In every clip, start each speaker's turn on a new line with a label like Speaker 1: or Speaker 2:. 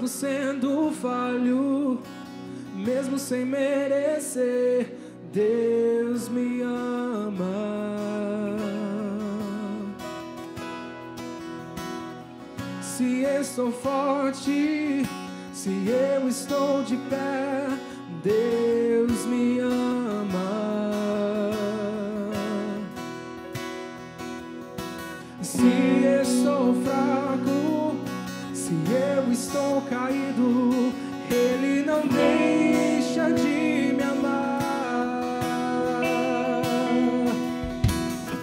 Speaker 1: mesmo sendo falho, mesmo sem merecer, Deus me ama. Se estou forte, se eu estou de pé, Deus me ama. Se estou fraco, se eu estou caído, Ele não deixa de me amar.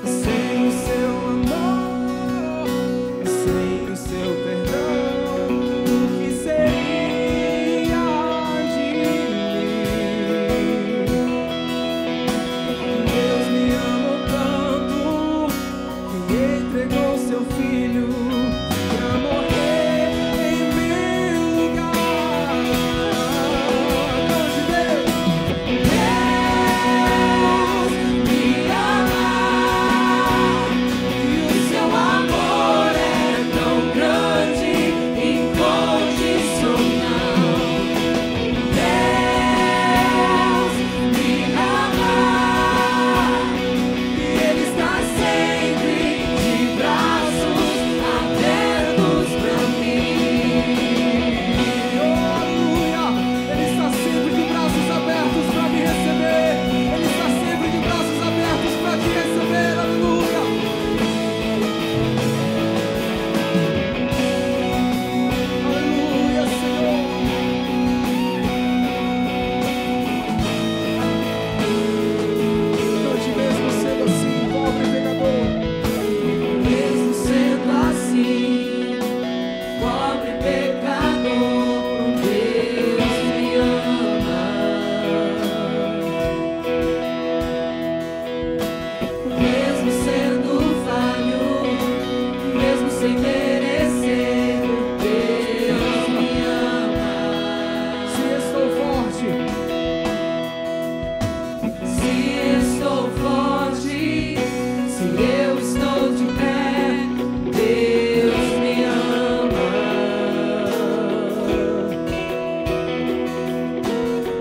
Speaker 1: Sem o seu amor, sem o seu perdão, o que seria de mim? Deus me amou tanto que entregou seu filho pra morrer em meu lugar. Deus me ama e o seu amor é tão grande, incondicional. Deus me ama e Ele está sempre de braços abertos pra mim. Aleluia! Ele está sempre de braços abertos para me receber. Ele está sempre de braços abertos para te receber. Aleluia! Aleluia, Senhor! Cante mesmo sendo assim, pobre pecador. Mesmo sendo assim, pobre pecador, Deus me ama. Mesmo sendo falho, mesmo sem merecer, Deus me ama. Se estou forte, se estou forte, se eu estou de pé, Deus me ama.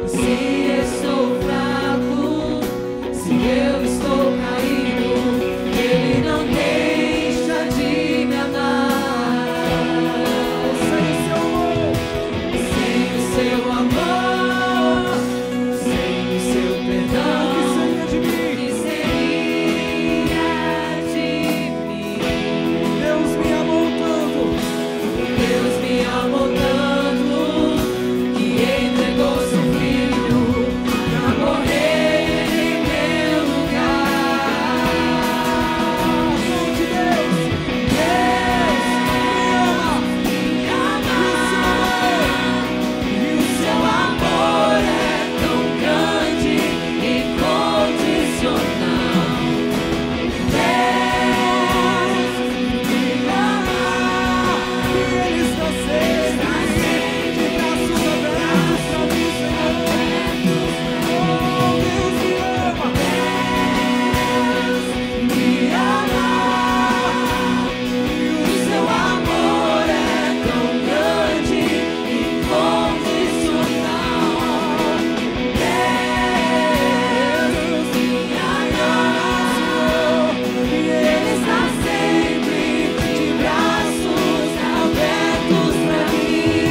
Speaker 1: Se estou fraco, se eu estou caído, Ele não deixa de me amar. Sem o seu amor, sem o seu amor, sem o seu perdão, o que seria de mim? Deus me amou tanto, Deus me amou tanto, que entregou seu filho pra morrer em meu lugar. De Deus, Deus me ama, e o seu amor é tão grande, incondicional. Deus me ama, e Ele está sempre de braços abertos pra mim, Senhor. Oh, Deus me ama, Deus me ama, e o seu amor é tão grande, incondicional. Deus me ama, Senhor, e Ele está sempre de braços abertos pra mim.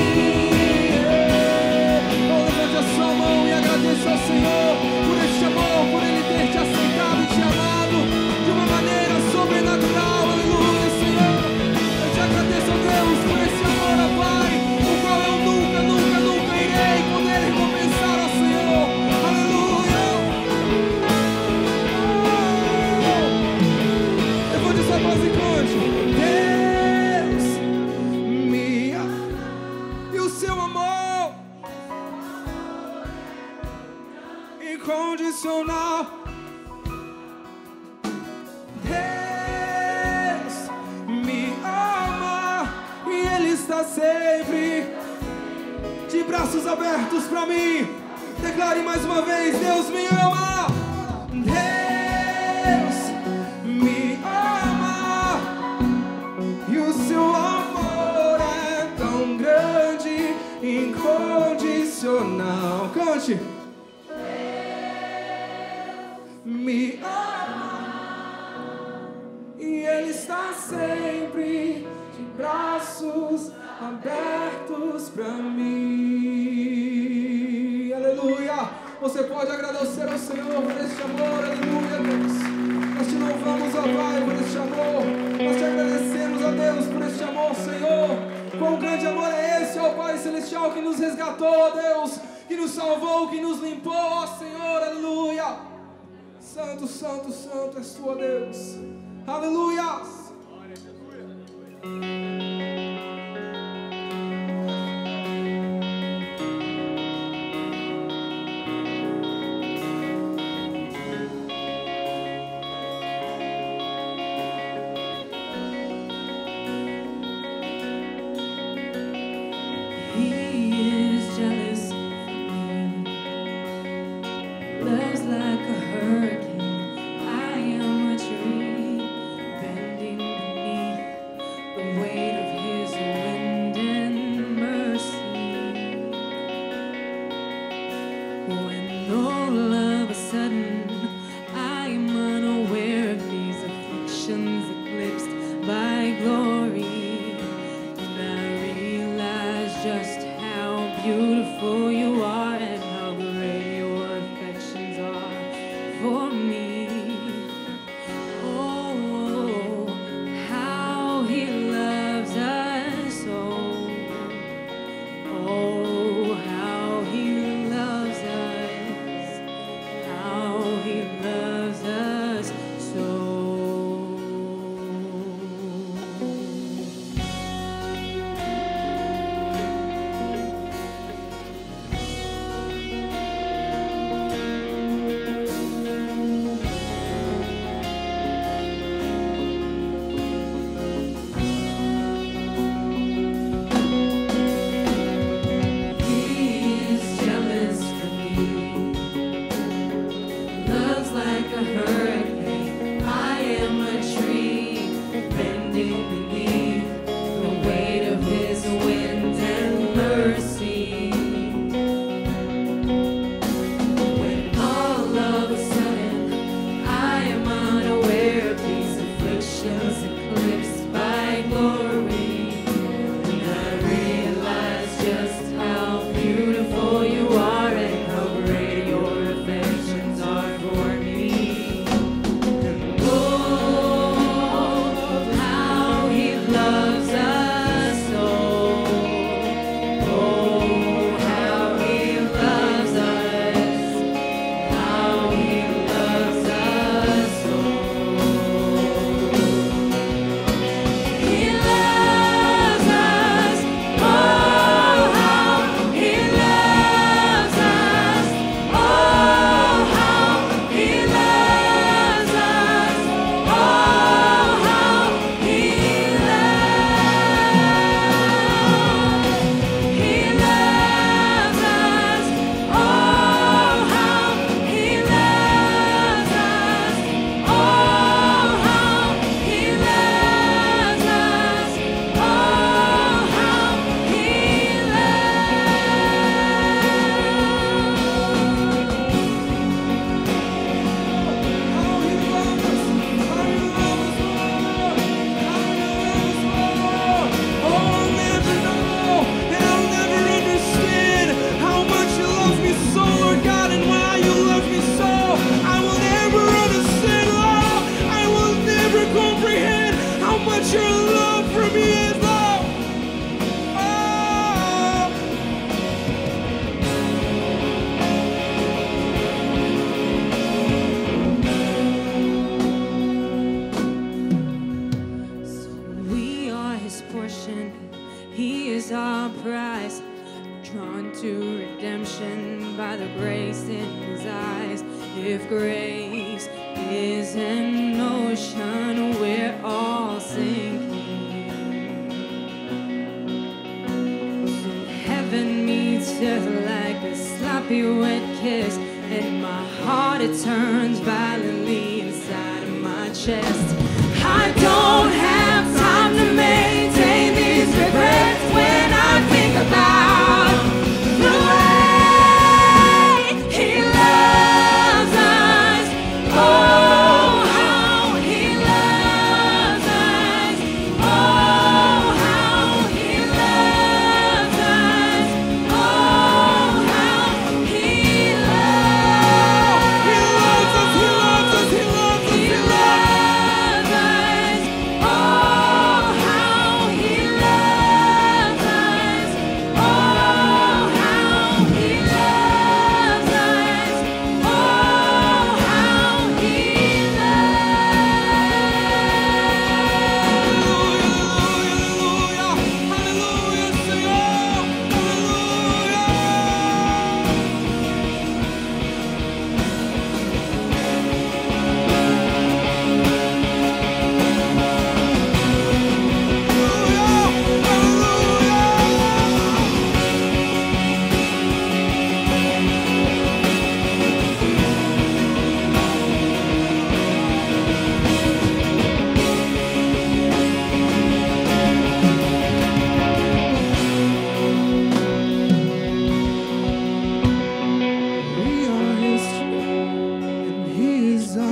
Speaker 1: Levante a sua mão e agradeça ao Senhor por este amor, por Ele ter te aceitado e te amado de uma maneira sobrenatural. Aleluia, Senhor. Eu te agradeço, ó Deus, por esse amor, ó Pai, o qual eu nunca, nunca, nunca irei poder recompensar, ó Senhor. Aleluia. Levante sua voz e cante. Deus me ama e o seu amor incondicional. Deus me ama e Ele está sempre de braços abertos pra mim. Declare mais uma vez: Deus me ama. Deus me ama e o seu amor é tão grande, me ama, e Ele está sempre de braços abertos para mim. Aleluia! Você pode agradecer ao Senhor por este amor. Aleluia, Deus. Nós te louvamos, ó Pai, por este amor. Nós te agradecemos, ó Deus, por este amor, Senhor. Quão grande amor é esse, ó Pai Celestial, que nos resgatou, ó Deus, que nos salvou, que nos limpou, ó Senhor. Aleluia! Santo, santo, santo és tu, ó Deus. Aleluia!
Speaker 2: Oh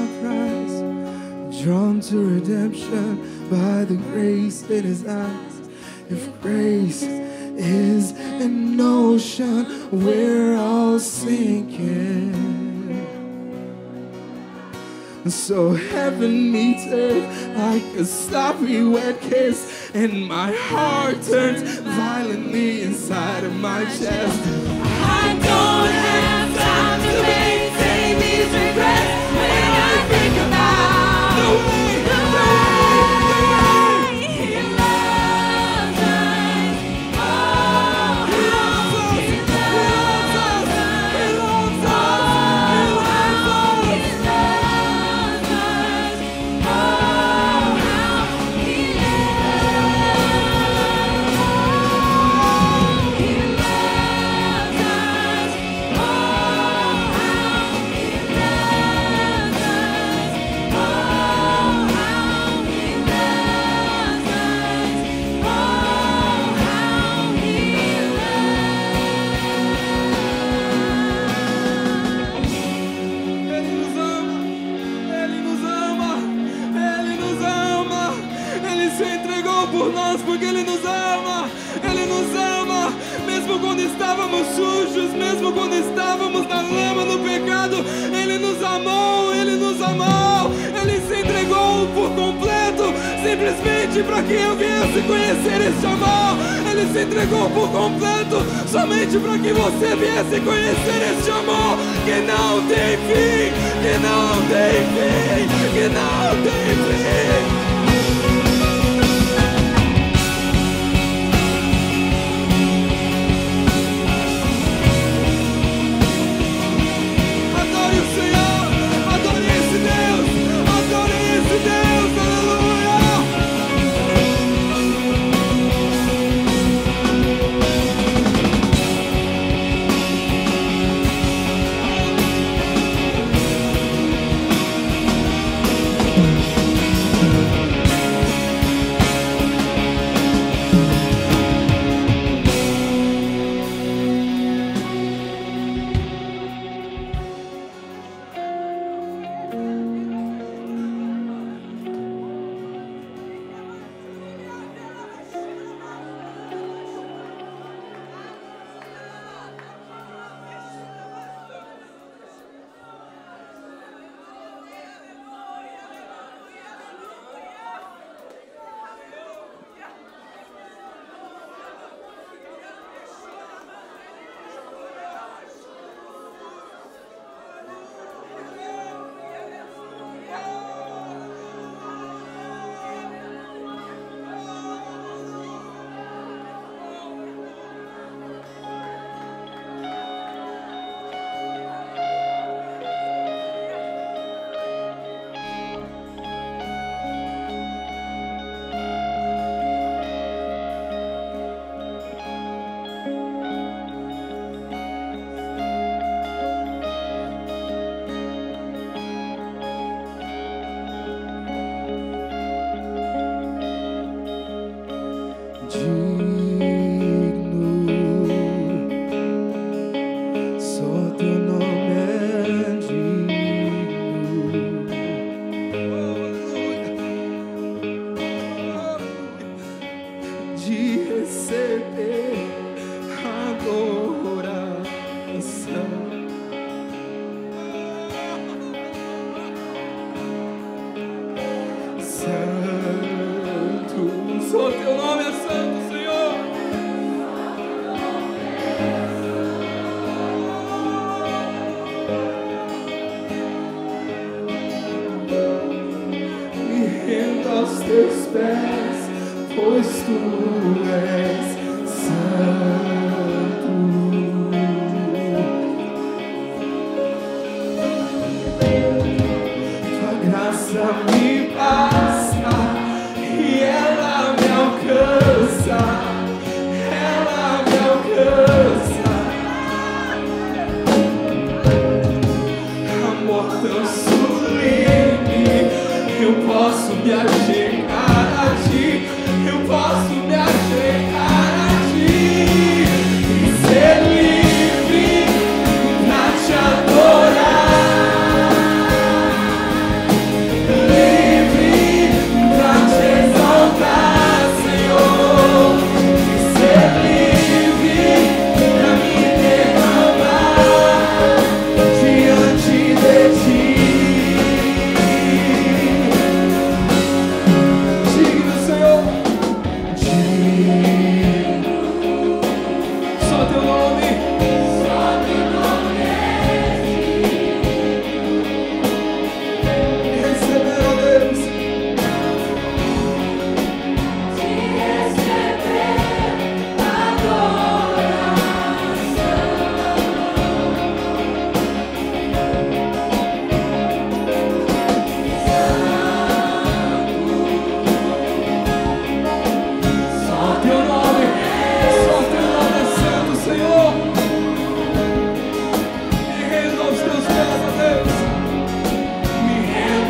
Speaker 1: my prize, drawn to redemption by the grace in his eyes. If grace is an ocean, we're all sinking. So heaven meets earth like a sloppy wet kiss, and my heart turns violently inside of my chest. I don't have time to maintain these regrets when I think about the way he loves us. Oh, he loves us. He loves us. He loves us. He loves us. Porque Ele nos ama, mesmo quando estávamos sujos, mesmo quando estávamos na lama, no pecado, Ele nos amou, Ele se entregou por completo, simplesmente para que eu viesse conhecer este amor. Ele se entregou por completo, somente para que você viesse conhecer este amor, que não tem fim, que não tem fim, que não tem fim.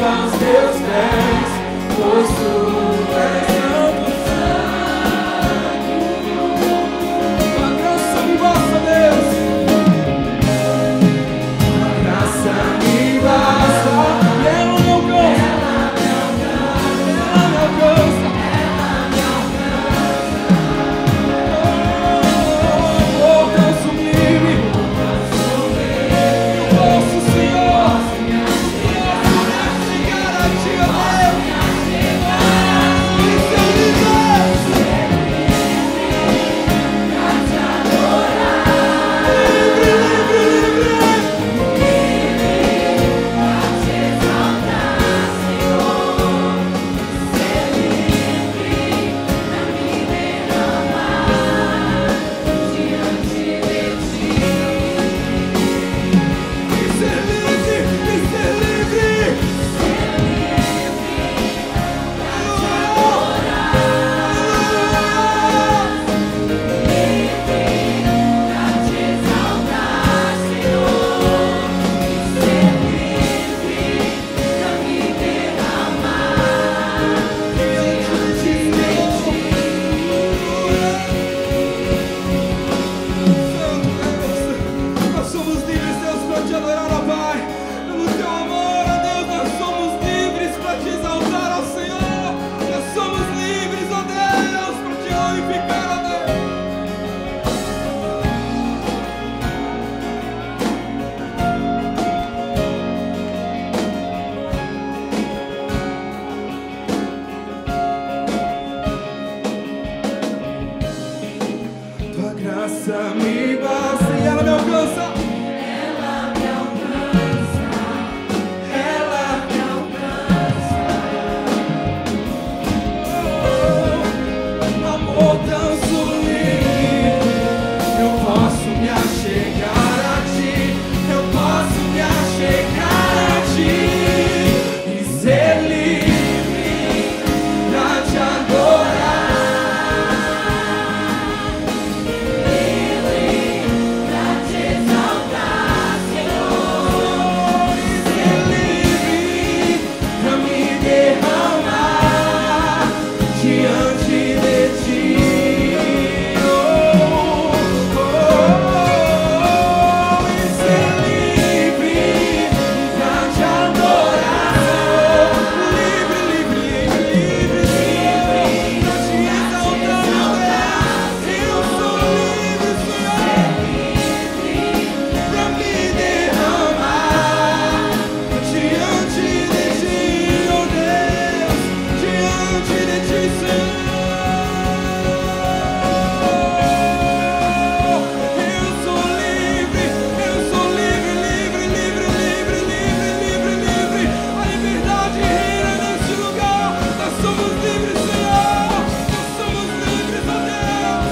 Speaker 1: aos teus pés, pois tu és santo, santo. Tua graça me basta, Deus. Tua graça me basta. E ela me alcança. Ela me alcança. Oh, tão sublime. Eu posso, Senhor. Chegar a ti, ó Deus. Isso é livre. Nós somos livres, Deus, para te adorar, ó Pai. Pelo teu amor, ó Deus, nós somos livres para te exaltar, ó Senhor. Nós somos livres, ó Deus, para te glorificar, ó Deus. Tua graça me basta e ela me alcança. Amor tão sublime, eu posso me achegar a ti, eu posso me achegar a ti e ser livre pra te adorar, livre pra te exaltar, Senhor, e ser livre pra me derramar diante de ti. E ser livre pra te adorar, livre, livre, livre, livre pra te exaltar, eu sou livre, Senhor, pra me derramar diante de ti, ó Deus, diante de ti, Senhor. Eu sou livre, livre, livre, livre, livre, livre, livre. A liberdade reina neste lugar. Nós somos livres, Senhor. Nós somos livres, ó Deus.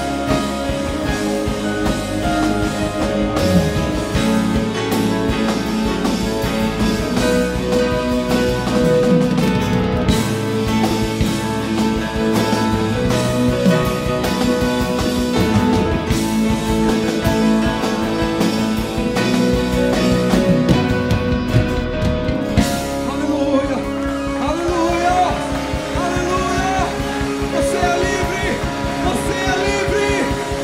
Speaker 1: Aleluia, aleluia, aleluia. Você é livre, você é livre,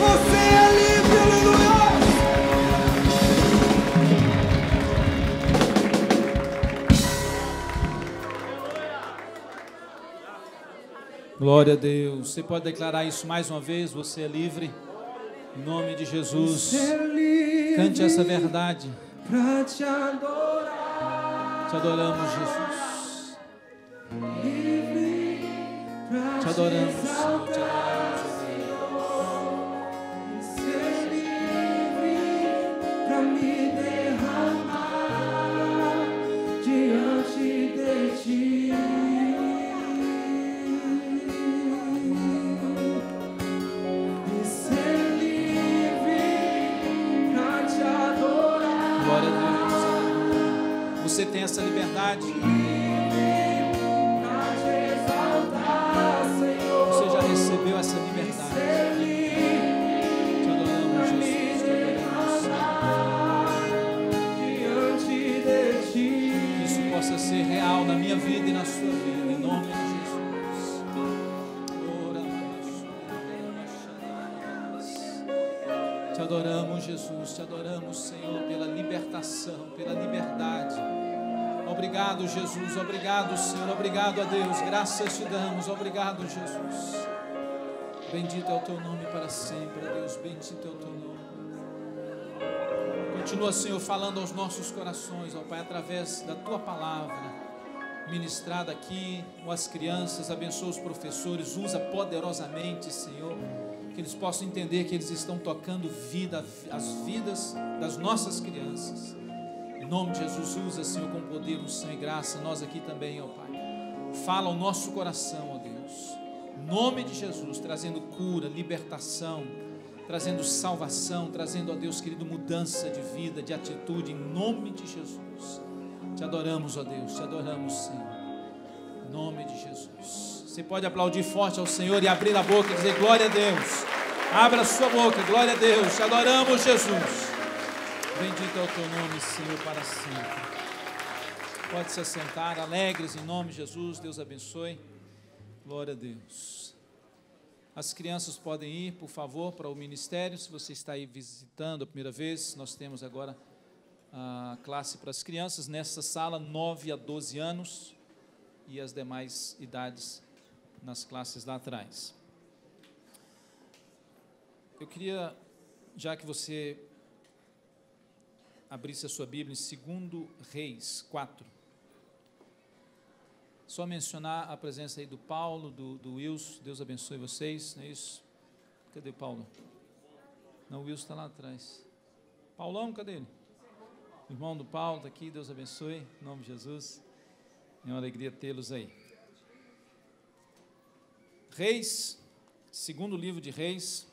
Speaker 1: você é livre, aleluia.
Speaker 2: Glória a Deus. Você pode declarar isso mais uma vez? Você é livre. Em nome de Jesus.
Speaker 1: Ser livre
Speaker 2: Cante essa verdade.
Speaker 1: pra te adorar,
Speaker 2: Te adoramos, Jesus.
Speaker 1: livre pra
Speaker 2: Te adoramos, Senhor. Te
Speaker 1: exaltar, ser livre pra me derramar diante de ti. E ser livre pra te adorar.
Speaker 2: Glória a Deus. Você tem essa liberdade. Você já recebeu essa liberdade. Te adoramos, Jesus. Te adoramos, Senhor. Que isso possa ser real na minha vida e na sua vida, em nome de Jesus. Te adoramos, Jesus, te adoramos, Senhor, pela libertação, pela liberdade. Obrigado, Jesus, obrigado, Senhor, obrigado a Deus, graças te damos, obrigado, Jesus. Bendito é o teu nome para sempre, ó Deus, bendito é o teu nome. Continua, Senhor, falando aos nossos corações, ó Pai, através da tua palavra ministrada aqui, com as crianças, abençoa os professores, usa poderosamente, Senhor, que eles possam entender que eles estão tocando vida, as vidas das nossas crianças. Em nome de Jesus, usa, Senhor, com poder, unção e graça, nós aqui também, ó Pai. Fala ao nosso coração, ó Deus, em nome de Jesus, trazendo cura, libertação, trazendo salvação, trazendo, ó Deus querido, mudança de vida, de atitude, em nome de Jesus. Te adoramos, ó Deus, te adoramos, Senhor, em nome de Jesus. Você pode aplaudir forte ao Senhor e abrir a boca e dizer glória a Deus. Abra a sua boca, glória a Deus, te adoramos, Jesus. Bendito é o teu nome, Senhor, para sempre. Pode se assentar, alegres em nome de Jesus, Deus abençoe. Glória a Deus. As crianças podem ir, por favor, para o ministério. Se você está aí visitando a primeira vez, nós temos agora a classe para as crianças nessa sala, 9 a 12 anos, e as demais idades nas classes lá atrás. Eu queria, já que você abrisse a sua Bíblia em 2 Reis 4, só mencionar a presença aí do Paulo, do Wilson, Deus abençoe vocês, não é isso? Cadê o Paulo? Não, o Wilson está lá atrás. Paulão, cadê ele? O irmão do Paulo está aqui, Deus abençoe, em nome de Jesus. É uma alegria tê-los aí. Reis, segundo livro de Reis,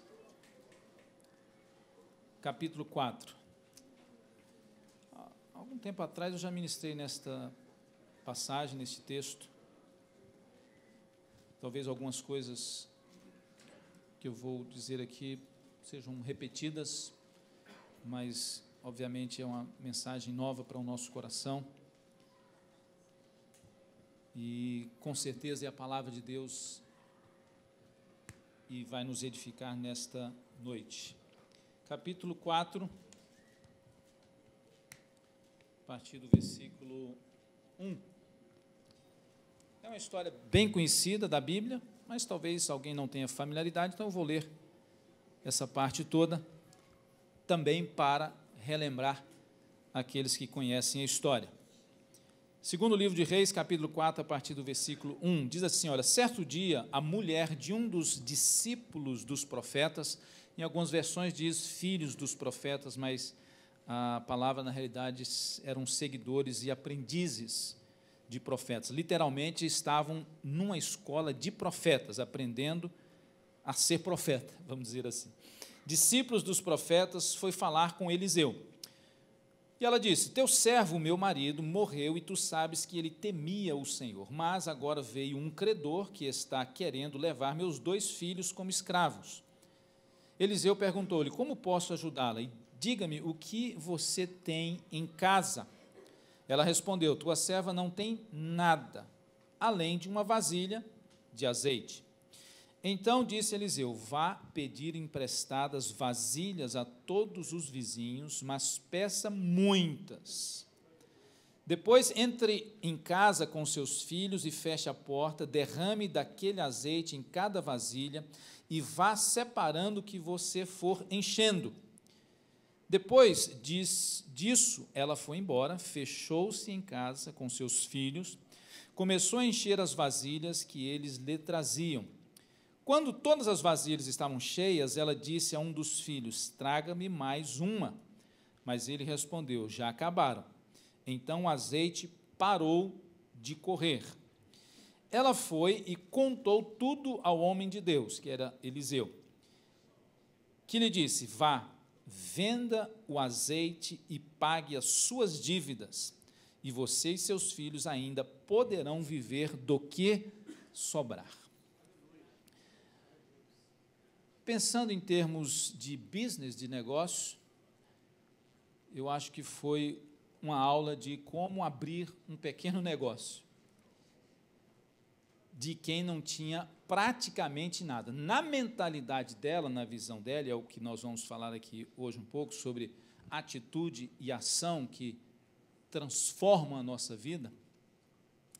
Speaker 2: capítulo 4. Há algum tempo atrás eu já ministrei nesta passagem, neste texto. Talvez algumas coisas que eu vou dizer aqui sejam repetidas, mas obviamente é uma mensagem nova para o nosso coração. E com certeza é a palavra de Deus e vai nos edificar nesta noite. Capítulo 4, a partir do versículo 1. É uma história bem conhecida da Bíblia, mas talvez alguém não tenha familiaridade, então eu vou ler essa parte toda, também para relembrar aqueles que conhecem a história. Segundo livro de Reis, capítulo 4, a partir do versículo 1, diz assim, olha, certo dia, a mulher de um dos discípulos dos profetas, em algumas versões diz filhos dos profetas, mas a palavra, na realidade, eram seguidores e aprendizes de profetas. Literalmente, estavam numa escola de profetas, aprendendo a ser profeta, vamos dizer assim. Discípulos dos profetas foi falar com Eliseu. E ela disse, teu servo, meu marido, morreu e tu sabes que ele temia o Senhor, mas agora veio um credor que está querendo levar meus 2 filhos como escravos. Eliseu perguntou-lhe, como posso ajudá-la? E diga-me o que você tem em casa. Ela respondeu, tua serva não tem nada, além de uma vasilha de azeite. Então disse Eliseu, vá pedir emprestadas vasilhas a todos os vizinhos, mas peça muitas. Depois entre em casa com seus filhos e feche a porta, derrame daquele azeite em cada vasilha e vá separando o que você for enchendo. Depois disso, ela foi embora, fechou-se em casa com seus filhos, começou a encher as vasilhas que eles lhe traziam. Quando todas as vasilhas estavam cheias, ela disse a um dos filhos, traga-me mais uma. Mas ele respondeu, já acabaram. Então o azeite parou de correr. Ela foi e contou tudo ao homem de Deus, que era Eliseu, que lhe disse, vá, venda o azeite e pague as suas dívidas, e você e seus filhos ainda poderão viver do que sobrar. Pensando em termos de business, de negócio, eu acho que foi uma aula de como abrir um pequeno negócio. de quem não tinha praticamente nada. Na mentalidade dela, na visão dela, é o que nós vamos falar aqui hoje um pouco sobre atitude e ação que transformam a nossa vida.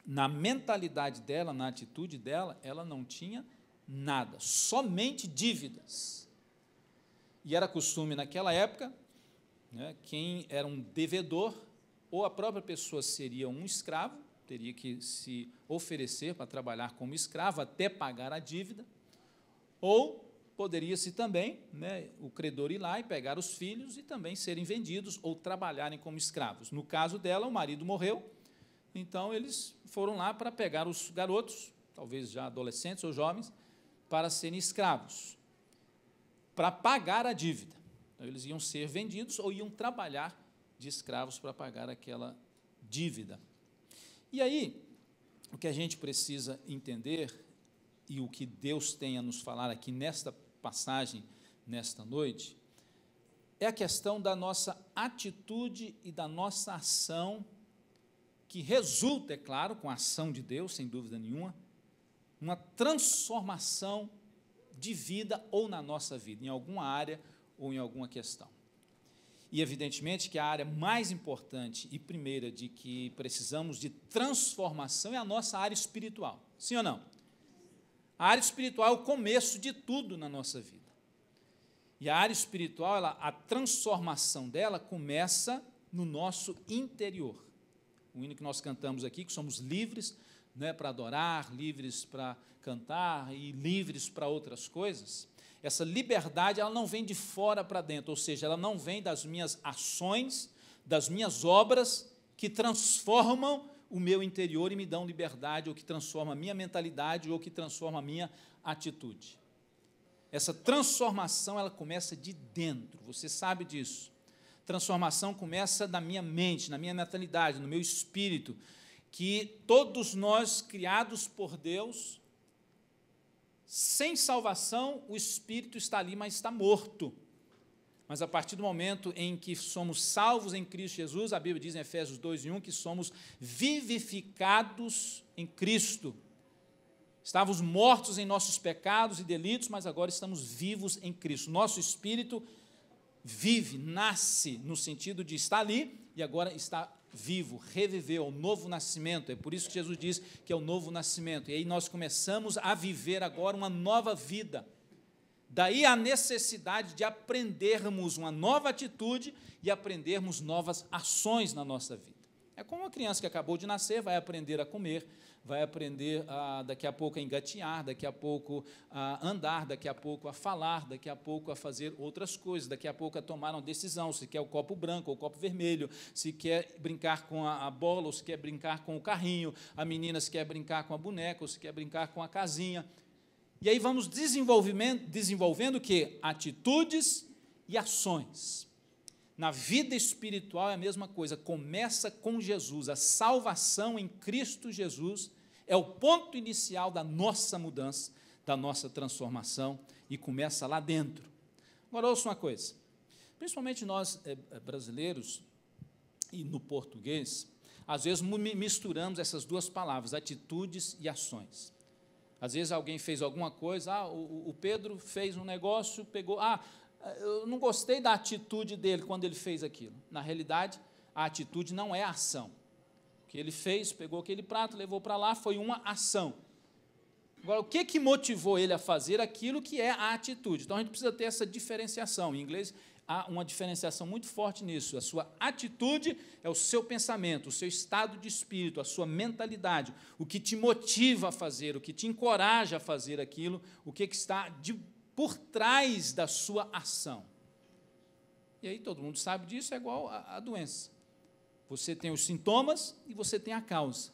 Speaker 2: Na mentalidade dela, na atitude dela, ela não tinha nada, somente dívidas. E era costume naquela época, né, quem era um devedor, ou a própria pessoa seria um escravo, teria que se oferecer para trabalhar como escravo até pagar a dívida, ou poderia-se também, né, o credor ir lá e pegar os filhos e também serem vendidos ou trabalharem como escravos. No caso dela, o marido morreu, então eles foram lá para pegar os garotos, talvez já adolescentes ou jovens, para serem escravos, para pagar a dívida. Então, eles iam ser vendidos ou iam trabalhar de escravos para pagar aquela dívida. E aí, o que a gente precisa entender, e o que Deus tem a nos falar aqui nesta passagem, nesta noite, é a questão da nossa atitude e da nossa ação, que resulta, é claro, com a ação de Deus, sem dúvida nenhuma, uma transformação de vida ou na nossa vida, em alguma área ou em alguma questão. E, evidentemente, que a área mais importante e primeira de que precisamos de transformação é a nossa área espiritual. Sim ou não? A área espiritual é o começo de tudo na nossa vida. E a área espiritual, a transformação dela começa no nosso interior. O hino que nós cantamos aqui, que somos livres, né, para adorar, livres para cantar e livres para outras coisas. Essa liberdade, ela não vem de fora para dentro, ou seja, ela não vem das minhas ações, das minhas obras, que transformam o meu interior e me dão liberdade, ou que transforma a minha mentalidade, ou que transforma a minha atitude. Essa transformação, ela começa de dentro, você sabe disso. Transformação começa na minha mente, na minha mentalidade, no meu espírito, que todos nós, criados por Deus, sem salvação, o espírito está ali, mas está morto. Mas a partir do momento em que somos salvos em Cristo Jesus, a Bíblia diz em Efésios 2:1 que somos vivificados em Cristo. Estávamos mortos em nossos pecados e delitos, mas agora estamos vivos em Cristo. Nosso espírito vive, nasce, no sentido de estar ali e agora está vivo, reviveu, o novo nascimento. É por isso que Jesus diz que é o novo nascimento. E aí nós começamos a viver agora uma nova vida. Daí a necessidade de aprendermos uma nova atitude e aprendermos novas ações na nossa vida. É como uma criança que acabou de nascer, vai aprender a comer, vai aprender daqui a pouco a engatinhar, daqui a pouco a andar, daqui a pouco a falar, daqui a pouco a fazer outras coisas, daqui a pouco a tomar uma decisão, se quer o copo branco ou o copo vermelho, se quer brincar com a bola ou se quer brincar com o carrinho, a menina se quer brincar com a boneca ou se quer brincar com a casinha. E aí vamos desenvolvendo o quê? Atitudes e ações. Na vida espiritual é a mesma coisa, começa com Jesus, a salvação em Cristo Jesus é o ponto inicial da nossa mudança, da nossa transformação, e começa lá dentro. Agora, ouça uma coisa, principalmente nós brasileiros, e no português, às vezes misturamos essas duas palavras, atitudes e ações. Às vezes alguém fez alguma coisa, o Pedro fez um negócio, pegou, eu não gostei da atitude dele quando ele fez aquilo. Na realidade, a atitude não é a ação. O que ele fez, pegou aquele prato, levou para lá, foi uma ação. Agora, o que motivou ele a fazer aquilo que é a atitude? Então, a gente precisa ter essa diferenciação. Em inglês, há uma diferenciação muito forte nisso. A sua atitude é o seu pensamento, o seu estado de espírito, a sua mentalidade, o que te motiva a fazer, o que te encoraja a fazer aquilo, o que está por trás da sua ação. E aí todo mundo sabe disso, é igual a doença. Você tem os sintomas e você tem a causa.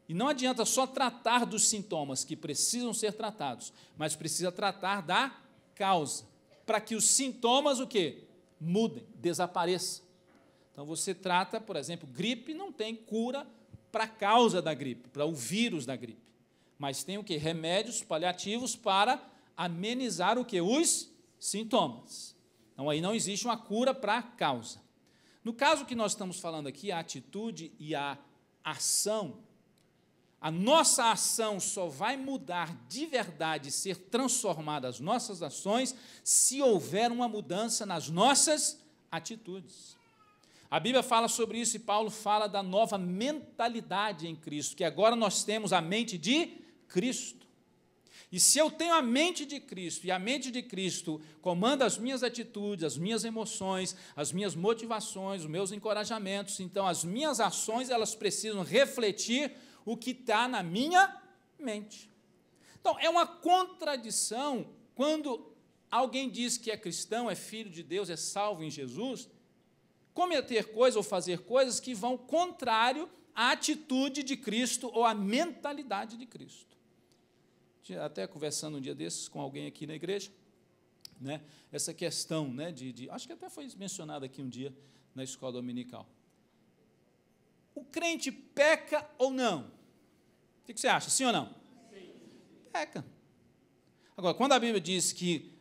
Speaker 2: E não adianta só tratar dos sintomas que precisam ser tratados, mas precisa tratar da causa, para que os sintomas o quê? Mudem, desapareçam. Então você trata, por exemplo, gripe, não tem cura para a causa da gripe, para o vírus da gripe. Mas tem o quê? Remédios paliativos para amenizar o que? Os sintomas. Então, aí não existe uma cura para a causa. No caso que nós estamos falando aqui, a atitude e a ação A nossa ação só vai mudar de verdade, ser transformada as nossas ações, se houver uma mudança nas nossas atitudes. A Bíblia fala sobre isso e Paulo fala da nova mentalidade em Cristo, que agora nós temos a mente de Cristo. E se eu tenho a mente de Cristo, e a mente de Cristo comanda as minhas atitudes, as minhas emoções, as minhas motivações, os meus encorajamentos, então as minhas ações, elas precisam refletir o que está na minha mente. Então, é uma contradição quando alguém diz que é cristão, é filho de Deus, é salvo em Jesus, cometer coisas ou fazer coisas que vão contrário à atitude de Cristo ou à mentalidade de Cristo. Até conversando um dia desses com alguém aqui na igreja, né, essa questão, né, acho que até foi mencionado aqui um dia na escola dominical. O crente peca ou não? O que você acha, sim ou não? Sim. Peca. Agora, quando a Bíblia diz que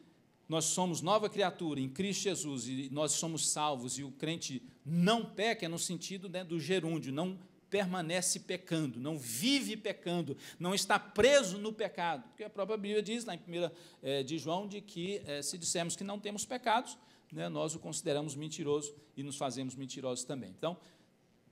Speaker 2: nós somos nova criatura em Cristo Jesus e nós somos salvos e o crente não peca, é no sentido, né, do gerúndio, não permanece pecando, não vive pecando, não está preso no pecado, porque a própria Bíblia diz, lá em 1 de João, de que se dissermos que não temos pecados, né, nós o consideramos mentiroso e nos fazemos mentirosos também. Então,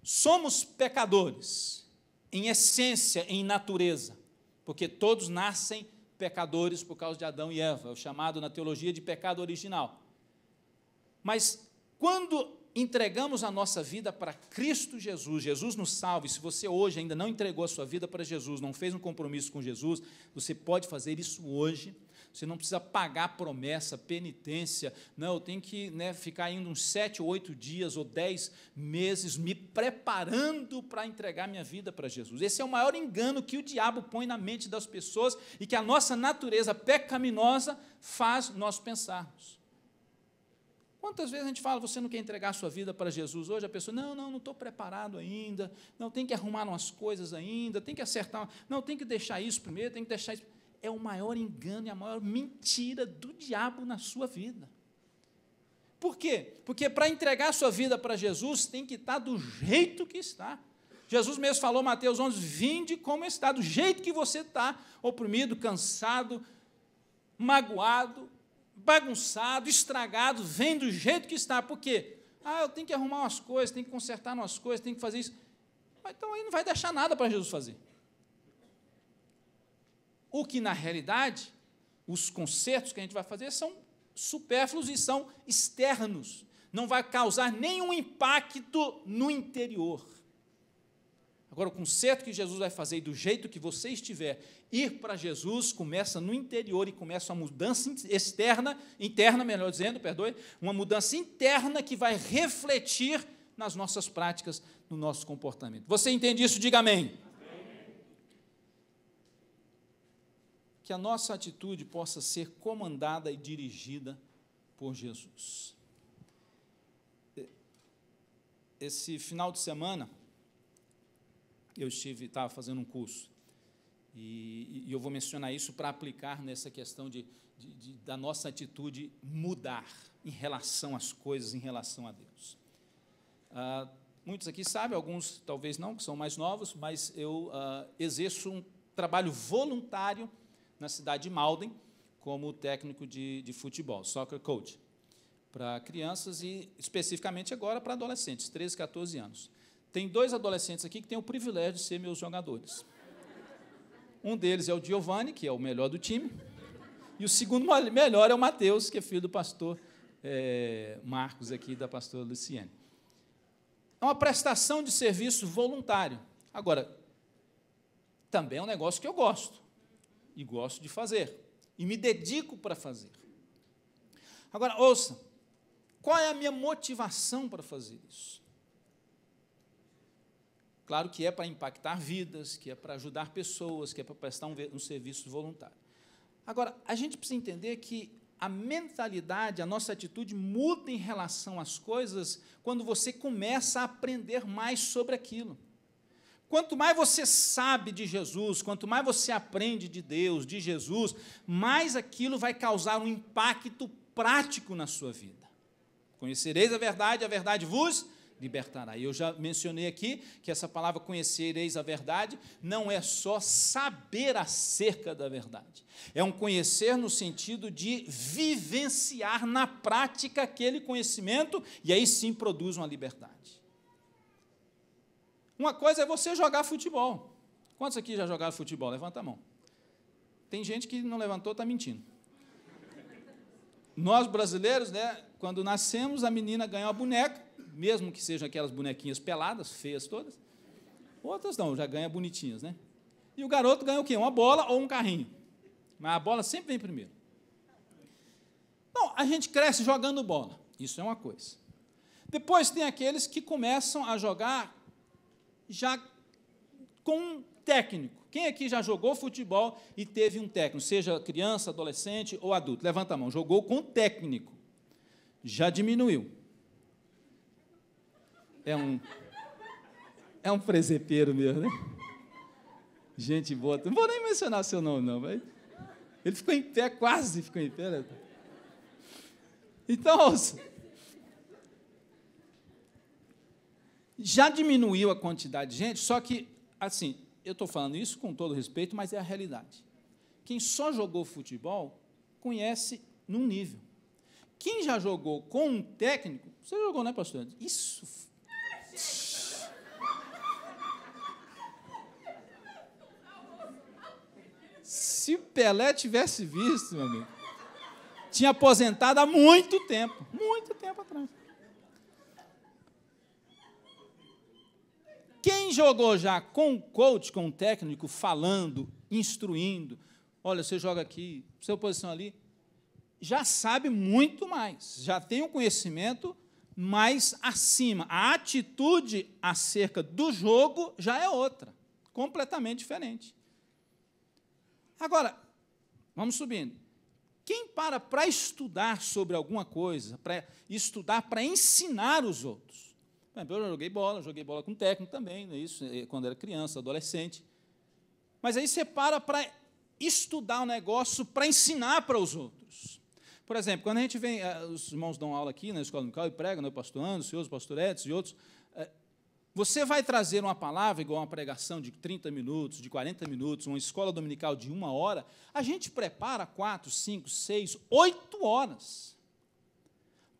Speaker 2: somos pecadores, em essência, em natureza, porque todos nascem pecadores por causa de Adão e Eva, é o chamado na teologia de pecado original. Mas, quando entregamos a nossa vida para Cristo Jesus, Jesus nos salva, e se você hoje ainda não entregou a sua vida para Jesus, não fez um compromisso com Jesus, você pode fazer isso hoje, você não precisa pagar promessa, penitência, não, eu tenho que, né, ficar indo uns 7 ou 8 dias ou 10 meses me preparando para entregar minha vida para Jesus. Esse é o maior engano que o diabo põe na mente das pessoas e que a nossa natureza pecaminosa faz nós pensarmos. Quantas vezes a gente fala, você não quer entregar a sua vida para Jesus hoje? A pessoa, não estou preparado ainda, não, tem que arrumar umas coisas ainda, tem que acertar, não, tem que deixar isso primeiro, tem que deixar isso. É o maior engano e a maior mentira do diabo na sua vida. Por quê? Porque para entregar a sua vida para Jesus, tem que estar do jeito que está. Jesus mesmo falou, Mateus 11, vinde como está, do jeito que você está, oprimido, cansado, magoado, bagunçado, estragado, vem do jeito que está. Por quê? Eu tenho que arrumar umas coisas, tenho que consertar umas coisas, tenho que fazer isso. Então, aí não vai deixar nada para Jesus fazer. O que, na realidade, os consertos que a gente vai fazer são supérfluos e são externos. Não vai causar nenhum impacto no interior. Agora, o conserto que Jesus vai fazer, e do jeito que você estiver, ir para Jesus, começa no interior e começa uma mudança interna, melhor dizendo, perdoe, uma mudança interna que vai refletir nas nossas práticas, no nosso comportamento. Você entende isso? Diga amém. Que a nossa atitude possa ser comandada e dirigida por Jesus. Esse final de semana, eu estava fazendo um curso, e eu vou mencionar isso para aplicar nessa questão da nossa atitude mudar em relação às coisas, em relação a Deus. Muitos aqui sabem, alguns talvez não, que são mais novos, mas eu exerço um trabalho voluntário na cidade de Malden, como técnico de futebol, soccer coach, para crianças e, especificamente agora, para adolescentes, 13, 14 anos. Tem 2 adolescentes aqui que têm o privilégio de ser meus jogadores. Um deles é o Giovanni, que é o melhor do time, e o segundo melhor é o Mateus, que é filho do pastor Marcos, aqui da pastora Luciene. É uma prestação de serviço voluntário. Agora, também é um negócio que eu gosto. E gosto de fazer, e me dedico para fazer. Agora, ouça, qual é a minha motivação para fazer isso? Claro que é para impactar vidas, que é para ajudar pessoas, que é para prestar um serviço voluntário. Agora, a gente precisa entender que a mentalidade, a nossa atitude muda em relação às coisas quando você começa a aprender mais sobre aquilo. Quanto mais você sabe de Jesus, quanto mais você aprende de Deus, de Jesus, mais aquilo vai causar um impacto prático na sua vida. Conhecereis a verdade vos libertará. E eu já mencionei aqui que essa palavra conhecereis a verdade não é só saber acerca da verdade. É um conhecer no sentido de vivenciar na prática aquele conhecimento e aí sim produz uma liberdade. Uma coisa é você jogar futebol. Quantos aqui já jogaram futebol? Levanta a mão. Tem gente que não levantou, está mentindo. Nós, brasileiros, né, quando nascemos, a menina ganha uma boneca, mesmo que sejam aquelas bonequinhas peladas, feias todas. Outras não, já ganha bonitinhas, né? E o garoto ganha o quê? Uma bola ou um carrinho. Mas a bola sempre vem primeiro. Não, a gente cresce jogando bola. Isso é uma coisa. Depois tem aqueles que começam a jogar já com um técnico. Quem aqui já jogou futebol e teve um técnico, seja criança, adolescente ou adulto? Levanta a mão. Jogou com técnico. Já diminuiu. É um presepeiro mesmo, né? Gente boa. Não vou nem mencionar seu nome, não. Mas ele ficou em pé, quase ficou em pé. Né? Então, já diminuiu a quantidade de gente, só que, assim, eu estou falando isso com todo respeito, mas é a realidade. Quem só jogou futebol conhece num nível. Quem já jogou com um técnico, você jogou, né, pastor? Isso. Se Pelé tivesse visto, meu amigo, tinha aposentado há muito tempo atrás. Quem jogou já com o coach, com o técnico, falando, instruindo, olha, você joga aqui, sua posição ali, já sabe muito mais, já tem um conhecimento mais acima. A atitude acerca do jogo já é outra, completamente diferente. Agora, vamos subindo. Quem para estudar sobre alguma coisa, para estudar, para ensinar os outros? Eu joguei bola com técnico também, não é isso, quando era criança, adolescente. Mas aí você para estudar o negócio para ensinar para os outros. Por exemplo, quando a gente vem, os irmãos dão aula aqui na escola dominical e pregam, né, o pastor Anderson, o pastor Edson e outros, você vai trazer uma palavra, igual uma pregação de 30 minutos, de 40 minutos, uma escola dominical de 1 hora, a gente prepara 4, 5, 6, 8 horas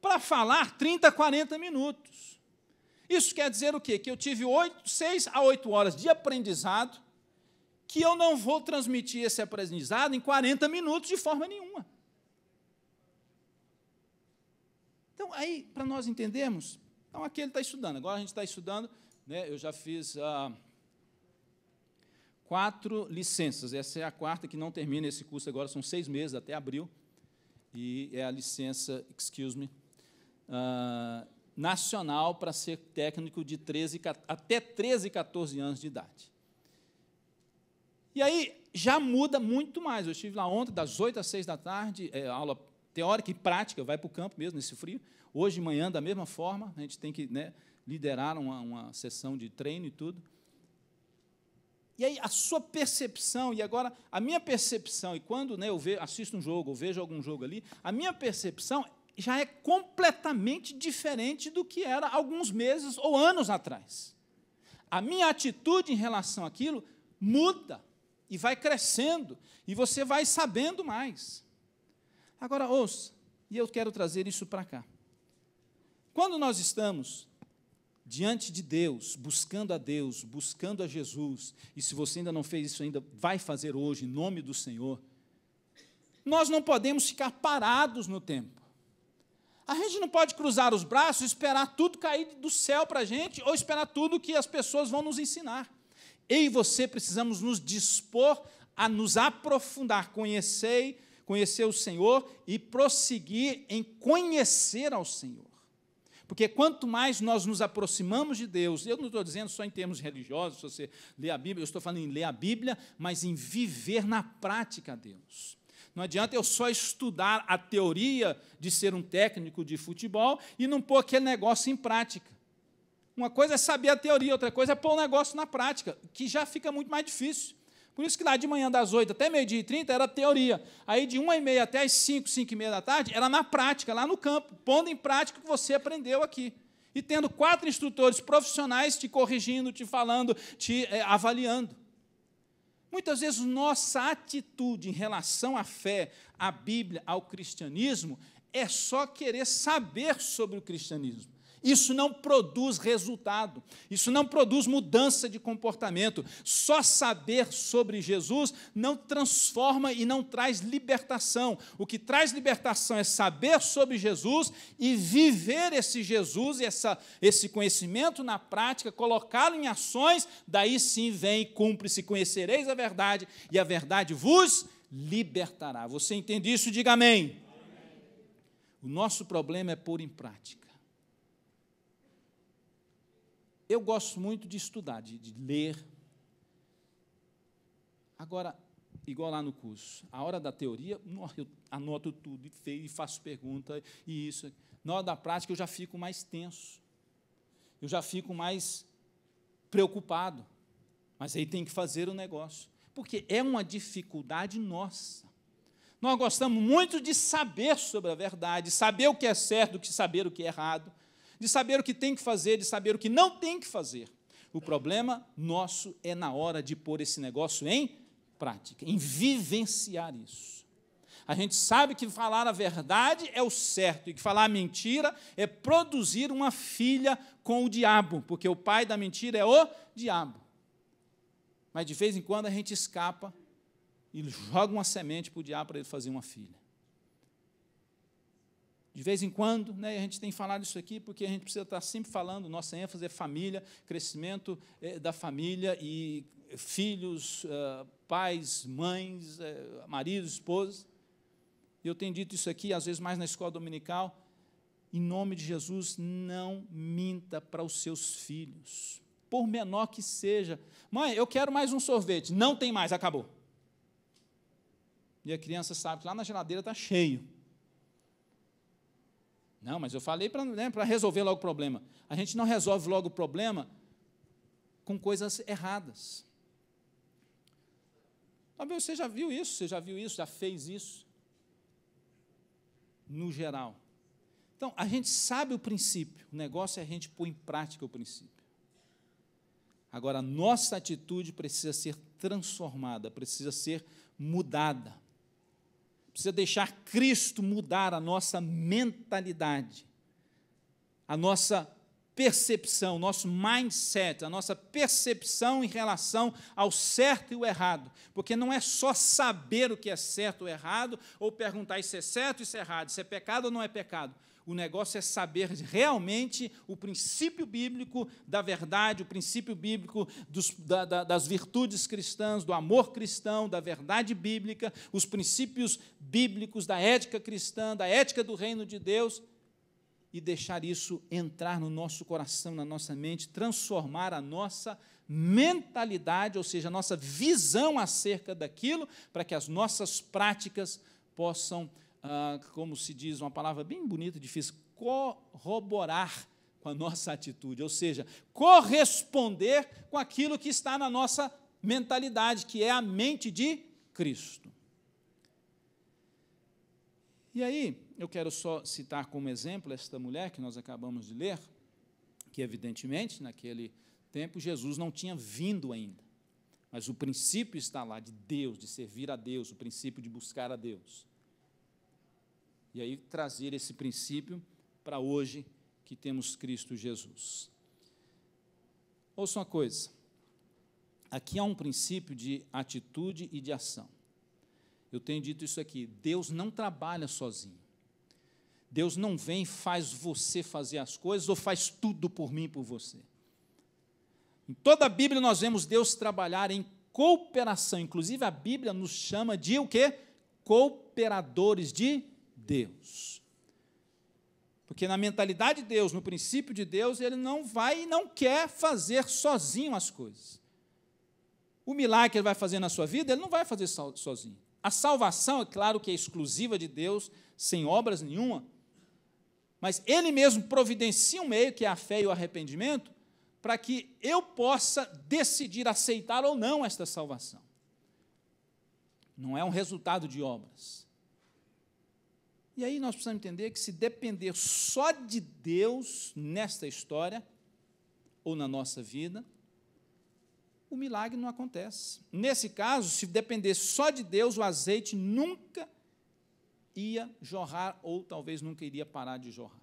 Speaker 2: para falar 30, 40 minutos. Isso quer dizer o quê? Que eu tive 6 a 8 horas de aprendizado, que eu não vou transmitir esse aprendizado em 40 minutos de forma nenhuma. Então, aí, para nós entendermos, então aqui ele está estudando, agora a gente está estudando, né, eu já fiz 4 licenças, essa é a 4ª que não termina esse curso agora, são 6 meses, até abril, e é a licença, nacional para ser técnico de até 13, 14 anos de idade. E aí já muda muito mais. Eu estive lá ontem, das 8 às 6 da tarde, aula teórica e prática, vai para o campo mesmo, nesse frio. Hoje de manhã, da mesma forma, a gente tem que, né, liderar uma sessão de treino e tudo. E aí a sua percepção, e agora a minha percepção, e quando, né, eu assisto um jogo, ou vejo algum jogo ali, a minha percepção já é completamente diferente do que era alguns meses ou anos atrás. A minha atitude em relação àquilo muda e vai crescendo, e você vai sabendo mais. Agora, ouça, e eu quero trazer isso para cá. Quando nós estamos diante de Deus, buscando a Jesus, e se você ainda não fez isso ainda, vai fazer hoje, em nome do Senhor, nós não podemos ficar parados no tempo. A gente não pode cruzar os braços e esperar tudo cair do céu para a gente, ou esperar tudo que as pessoas vão nos ensinar. Eu e você precisamos nos dispor a nos aprofundar, conhecer o Senhor e prosseguir em conhecer ao Senhor. Porque quanto mais nós nos aproximamos de Deus, eu não estou dizendo só em termos religiosos, se você lê a Bíblia, eu estou falando em ler a Bíblia, mas em viver na prática a Deus. Não adianta eu só estudar a teoria de ser um técnico de futebol e não pôr aquele negócio em prática. Uma coisa é saber a teoria, outra coisa é pôr o negócio na prática, que já fica muito mais difícil. Por isso que lá de manhã, das 8 até 12h30, era teoria. Aí, de 1h30 até as 5, 5h30 da tarde, era na prática, lá no campo, pondo em prática o que você aprendeu aqui. e tendo 4 instrutores profissionais te corrigindo, te falando, te avaliando. Muitas vezes nossa atitude em relação à fé, à Bíblia, ao cristianismo, é só querer saber sobre o cristianismo. Isso não produz resultado, isso não produz mudança de comportamento. Só saber sobre Jesus não transforma e não traz libertação. O que traz libertação é saber sobre Jesus e viver esse Jesus, esse conhecimento na prática, colocá-lo em ações, daí sim vem e cumpre-se: conhecereis a verdade, e a verdade vos libertará. Você entende isso? Diga amém. O nosso problema é pôr em prática. Eu gosto muito de estudar, de ler. Agora, igual lá no curso, a hora da teoria, eu anoto tudo e faço pergunta, e isso. Na hora da prática, eu já fico mais tenso, eu já fico mais preocupado. Mas aí tem que fazer o negócio, porque é uma dificuldade nossa. Nós gostamos muito de saber sobre a verdade, saber o que é certo, de saber o que é errado, de saber o que tem que fazer, de saber o que não tem que fazer. O problema nosso é na hora de pôr esse negócio em prática, em vivenciar isso. A gente sabe que falar a verdade é o certo, e que falar a mentira é produzir uma filha com o diabo, porque o pai da mentira é o diabo. Mas, de vez em quando, a gente escapa e joga uma semente para o diabo para ele fazer uma filha. De vez em quando, a gente tem falado isso aqui, porque a gente precisa estar sempre falando, nossa ênfase é família, crescimento da família, e filhos, pais, mães, maridos, esposas. Eu tenho dito isso aqui, às vezes mais na escola dominical. Em nome de Jesus, não minta para os seus filhos, por menor que seja. Mãe, eu quero mais um sorvete. Não tem mais, acabou. E a criança sabe que lá na geladeira está cheio. Não, mas eu falei para resolver logo o problema. A gente não resolve logo o problema com coisas erradas. Talvez você já viu isso, já fez isso. No geral. Então, a gente sabe o princípio, o negócio é a gente pôr em prática o princípio. Agora, a nossa atitude precisa ser transformada, precisa ser mudada. Precisa deixar Cristo mudar a nossa mentalidade, a nossa percepção, nosso mindset, a nossa percepção em relação ao certo e o errado. Porque não é só saber o que é certo ou errado, ou perguntar isso é certo, isso é errado, isso é pecado ou não é pecado. O negócio é saber realmente o princípio bíblico da verdade, o princípio bíblico das virtudes cristãs, do amor cristão, da verdade bíblica, os princípios bíblicos da ética cristã, da ética do reino de Deus, e deixar isso entrar no nosso coração, na nossa mente, transformar a nossa mentalidade, ou seja, a nossa visão acerca daquilo, para que as nossas práticas possam, como se diz, uma palavra bem bonita, difícil, corroborar com a nossa atitude, ou seja, corresponder com aquilo que está na nossa mentalidade, que é a mente de Cristo. E aí, eu quero só citar como exemplo esta mulher que nós acabamos de ler, que evidentemente, naquele tempo, Jesus não tinha vindo ainda, mas o princípio está lá de Deus, de servir a Deus, o princípio de buscar a Deus. E aí trazer esse princípio para hoje que temos Cristo Jesus. Ouça uma coisa, aqui há um princípio de atitude e de ação. Eu tenho dito isso aqui, Deus não trabalha sozinho. Deus não vem e faz você fazer as coisas ou faz tudo por mim e por você. Em toda a Bíblia nós vemos Deus trabalhar em cooperação, inclusive a Bíblia nos chama de o quê? Cooperadores de Deus. Porque na mentalidade de Deus, no princípio de Deus, Ele não vai e não quer fazer sozinho as coisas. O milagre que Ele vai fazer na sua vida, Ele não vai fazer sozinho. A salvação, é claro que é exclusiva de Deus, sem obras nenhuma, mas Ele mesmo providencia um meio, que é a fé e o arrependimento, para que eu possa decidir aceitar ou não esta salvação. Não é um resultado de obras. E aí nós precisamos entender que se depender só de Deus nesta história, ou na nossa vida, o milagre não acontece. Nesse caso, se depender só de Deus, o azeite nunca ia jorrar, ou talvez nunca iria parar de jorrar.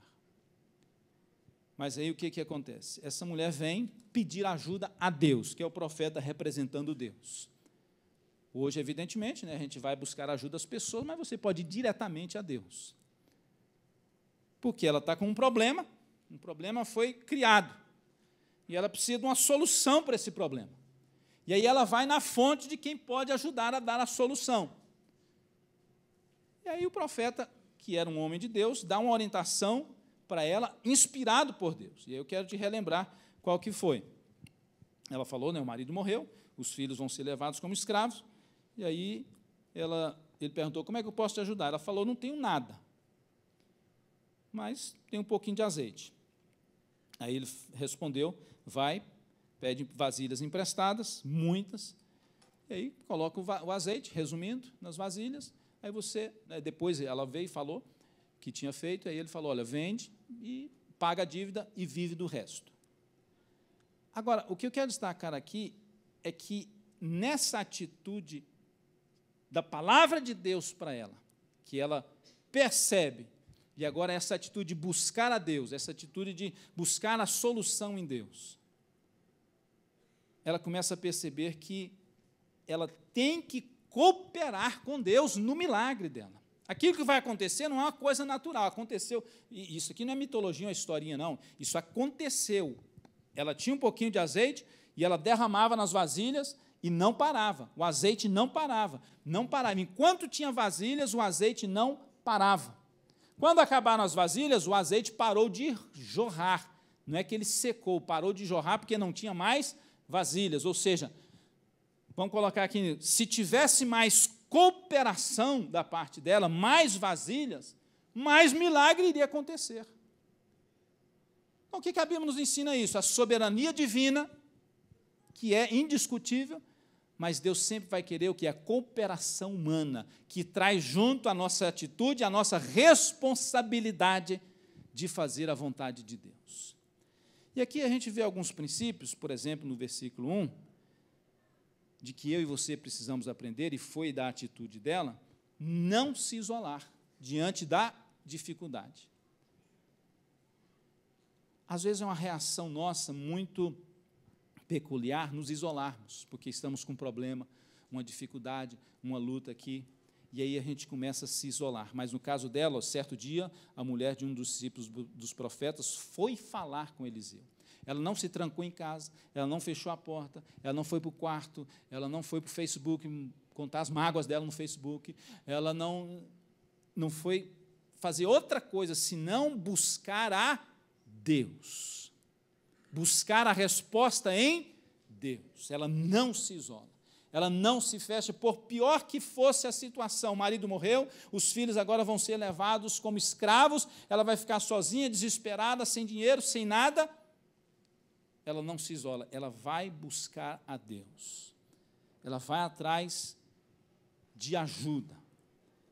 Speaker 2: Mas aí o que acontece? Essa mulher vem pedir ajuda a Deus, que é o profeta representando Deus. Hoje, evidentemente, a gente vai buscar ajuda às pessoas, mas você pode ir diretamente a Deus. Porque ela está com um problema foi criado, e ela precisa de uma solução para esse problema. E aí ela vai na fonte de quem pode ajudar a dar a solução. E aí o profeta, que era um homem de Deus, dá uma orientação para ela, inspirado por Deus. E aí eu quero te relembrar qual que foi. Ela falou, o marido morreu, os filhos vão ser levados como escravos, e aí ele perguntou, como é que eu posso te ajudar? Ela falou, não tenho nada, mas tenho um pouquinho de azeite. Aí ele respondeu, vai, pede vasilhas emprestadas, muitas, e aí coloca o azeite, resumindo, nas vasilhas, aí depois ela veio e falou que tinha feito, aí ele falou, olha, vende e paga a dívida e vive do resto. Agora, o que eu quero destacar aqui é que nessa atitude da palavra de Deus para ela, que ela percebe, e agora essa atitude de buscar a Deus, essa atitude de buscar a solução em Deus, ela começa a perceber que ela tem que cooperar com Deus no milagre dela. Aquilo que vai acontecer não é uma coisa natural, aconteceu, e isso aqui não é mitologia, uma historinha, não, isso aconteceu. Ela tinha um pouquinho de azeite, e ela derramava nas vasilhas, e não parava, o azeite não parava. Enquanto tinha vasilhas, o azeite não parava. Quando acabaram as vasilhas, o azeite parou de jorrar, não é que ele secou, parou de jorrar porque não tinha mais vasilhas, ou seja, vamos colocar aqui, se tivesse mais cooperação da parte dela, mais vasilhas, mais milagre iria acontecer. Então, o que a Bíblia nos ensina isso? A soberania divina, que é indiscutível, mas Deus sempre vai querer o que? A cooperação humana, que traz junto a nossa atitude, a nossa responsabilidade de fazer a vontade de Deus. E aqui a gente vê alguns princípios, por exemplo, no versículo 1, de que eu e você precisamos aprender, e foi da atitude dela, não se isolar diante da dificuldade. Às vezes é uma reação nossa muito peculiar nos isolarmos, porque estamos com um problema, uma dificuldade, uma luta aqui, e aí a gente começa a se isolar. Mas no caso dela, certo dia, a mulher de um dos discípulos dos profetas foi falar com Eliseu. Ela não se trancou em casa, ela não fechou a porta, ela não foi para o quarto, ela não foi para o Facebook contar as mágoas dela no Facebook, ela não foi fazer outra coisa senão buscar a Deus, buscar a resposta em Deus. Ela não se isola, ela não se fecha, por pior que fosse a situação. O marido morreu, os filhos agora vão ser levados como escravos, ela vai ficar sozinha, desesperada, sem dinheiro, sem nada. Ela não se isola, ela vai buscar a Deus, ela vai atrás de ajuda,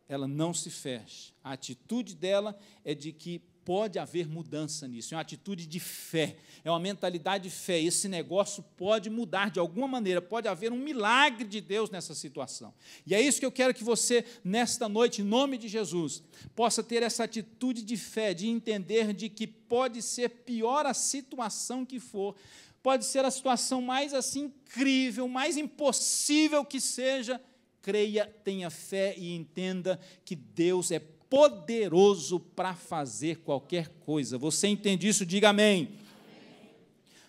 Speaker 2: ela não se fecha. A atitude dela é de que pode haver mudança nisso, é uma atitude de fé, é uma mentalidade de fé. Esse negócio pode mudar de alguma maneira, pode haver um milagre de Deus nessa situação. E é isso que eu quero que você, nesta noite, em nome de Jesus, possa ter essa atitude de fé, de entender de que pode ser pior a situação que for, pode ser a situação mais assim incrível, mais impossível que seja, creia, tenha fé e entenda que Deus é poderoso para fazer qualquer coisa. Você entende isso? Diga amém. Amém.